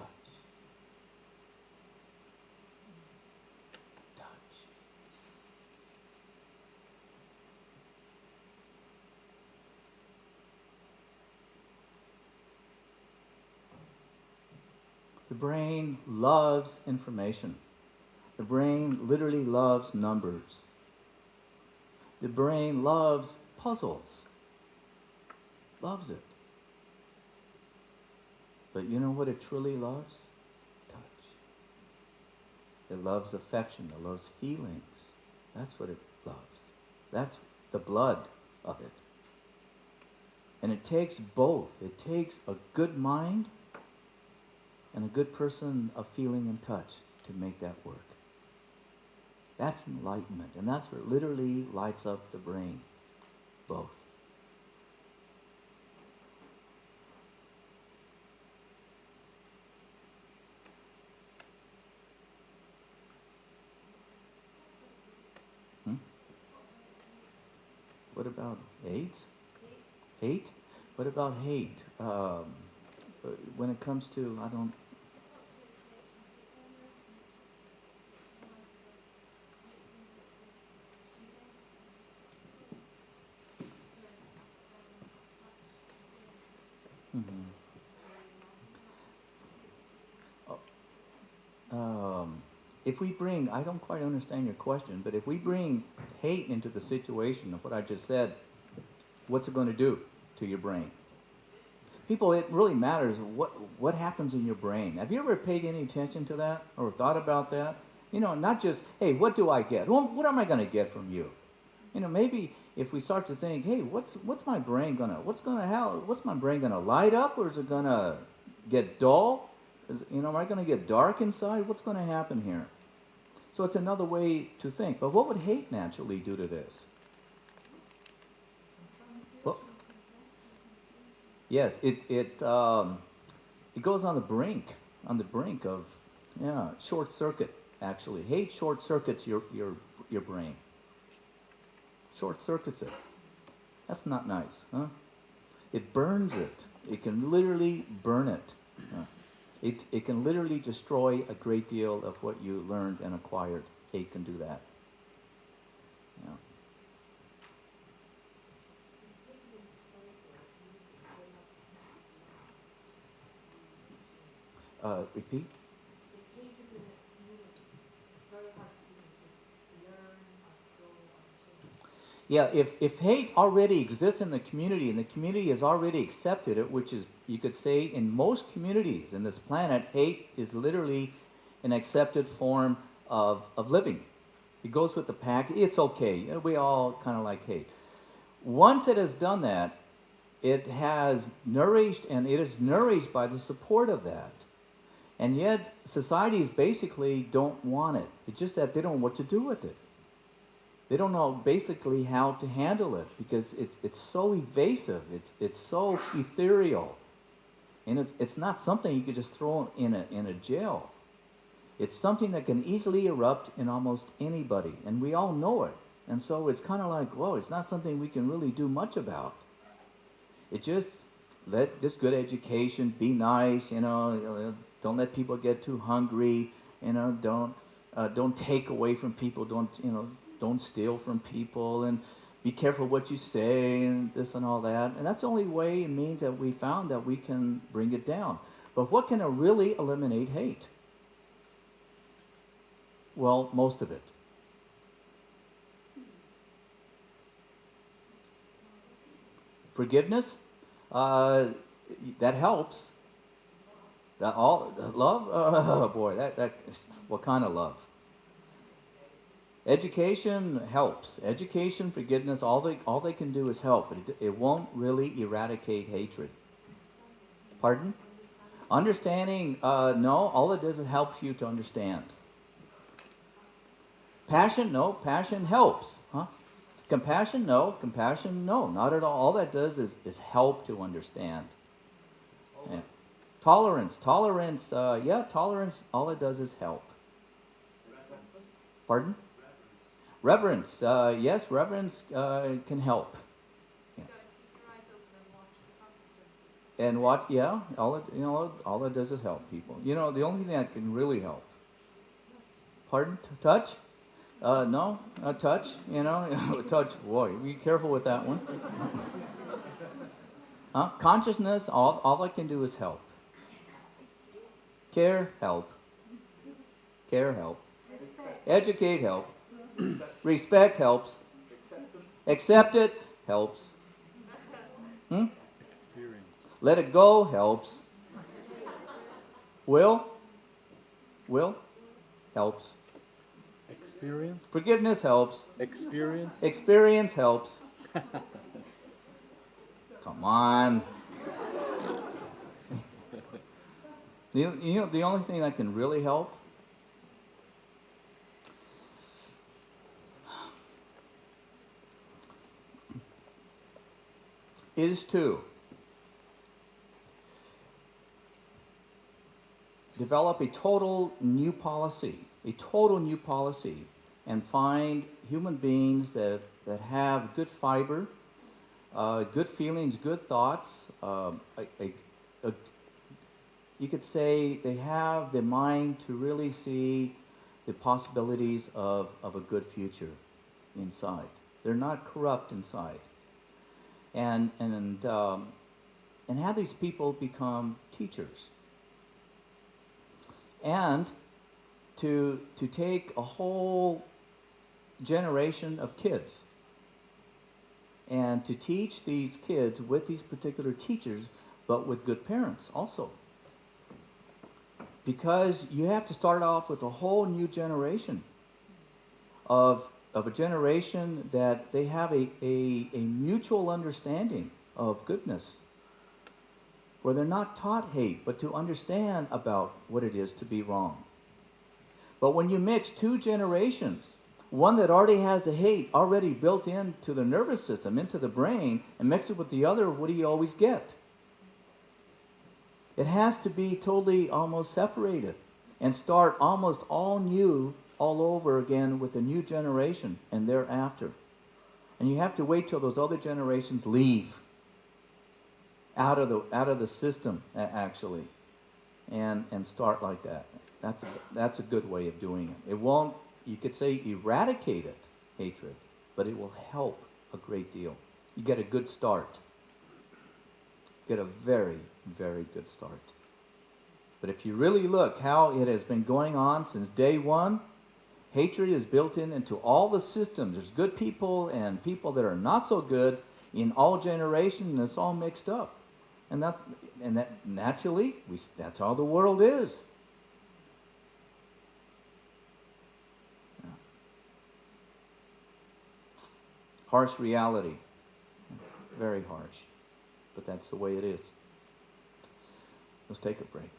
The brain loves information. The brain literally loves numbers. The brain loves puzzles. Loves it. But you know what it truly loves? Touch. It loves affection. It loves feelings. That's what it loves. That's the blood of it. And it takes both. It takes a good mind and a good person of feeling and touch to make that work. That's enlightenment, and that's what literally lights up the brain. Both. What about AIDS? Hate? What about hate? When it comes to, I don't... If we bring, I don't quite understand your question, but if we bring hate into the situation of what I just said, what's it going to do to your brain? People, it really matters what happens in your brain. Have you ever paid any attention to that or thought about that? You know, not just, hey, what do I get? Well, what am I going to get from you? You know, maybe if we start to think, hey, what's my brain gonna, what's my brain gonna light up, or is it gonna get dull? Am I gonna get dark inside? What's gonna happen here? So it's another way to think. But what would hate naturally do to this? Well, yes, it goes on the brink of, yeah, short circuit, actually. Hate short circuits your brain. Short circuits it. That's not nice, huh? It burns it. It can literally burn it. It can literally destroy a great deal of what you learned and acquired. Hate can do that. Repeat? Yeah, if hate already exists in the community and the community has already accepted it, which is, you could say, in most communities in this planet, hate is literally an accepted form of living. It goes with the pack. It's okay. We all kind of like hate. Once it has done that, it has nourished, and it is nourished by the support of that. And yet, societies basically don't want it. It's just that they don't know what to do with it. They don't know basically how to handle it because it's so evasive. It's so ethereal, and it's not something you could just throw in a jail. It's something that can easily erupt in almost anybody, and we all know it. And so it's kind of like, whoa, it's not something we can really do much about. It just good education, be nice, don't let people get too hungry, don't take away from people, don't steal from people, and be careful what you say, and this and all that. And that's the only way and means that we found that we can bring it down. But what can really eliminate hate? Well, most of it. Forgiveness, that helps. Love, oh boy, that what kind of love? Education helps. Education, forgiveness, all they can do is help, but it won't really eradicate hatred. Pardon? Understanding, no, all it does is helps you to understand. Passion, no, passion helps. Huh? Compassion, no, not at all. All that does is help to understand. Yeah. Tolerance, tolerance, all it does is help. Pardon? Reverence, yes, reverence can help. Yeah. And what? Yeah, all it does is help people. The only thing that can really help. Pardon? Touch? No, not touch. Touch. Boy, be careful with that one. Consciousness, all I can do is help. Care, help. Care, help. Educate, help. Respect helps. Accept it helps. Let it go helps. Will helps. Experience. Forgiveness helps. Experience. Experience helps. Come on. The only thing that can really help is to develop a total new policy, and find human beings that have good fiber, good feelings, good thoughts. You could say they have the mind to really see the possibilities of a good future inside. They're not corrupt inside. And have these people become teachers. And to take a whole generation of kids and to teach these kids with these particular teachers, but with good parents also. Because you have to start off with a whole new generation of a generation that they have a mutual understanding of goodness, where they're not taught hate, but to understand about what it is to be wrong. But when you mix two generations, one that already has the hate already built into the nervous system, into the brain, and mix it with the other, what do you always get? It has to be totally almost separated and start almost all new all over again with a new generation and thereafter. And you have to wait till those other generations leave out of the system actually, and start like that. That's a good way of doing it. It won't, you could say, eradicate it, hatred, but it will help a great deal. You get a good start. Get a very, very good start. But if you really look how it has been going on since day one, hatred is built into all the systems. There's good people and people that are not so good in all generations, and it's all mixed up. And that naturally, that's how the world is. Yeah. Harsh reality. Very harsh. But that's the way it is. Let's take a break.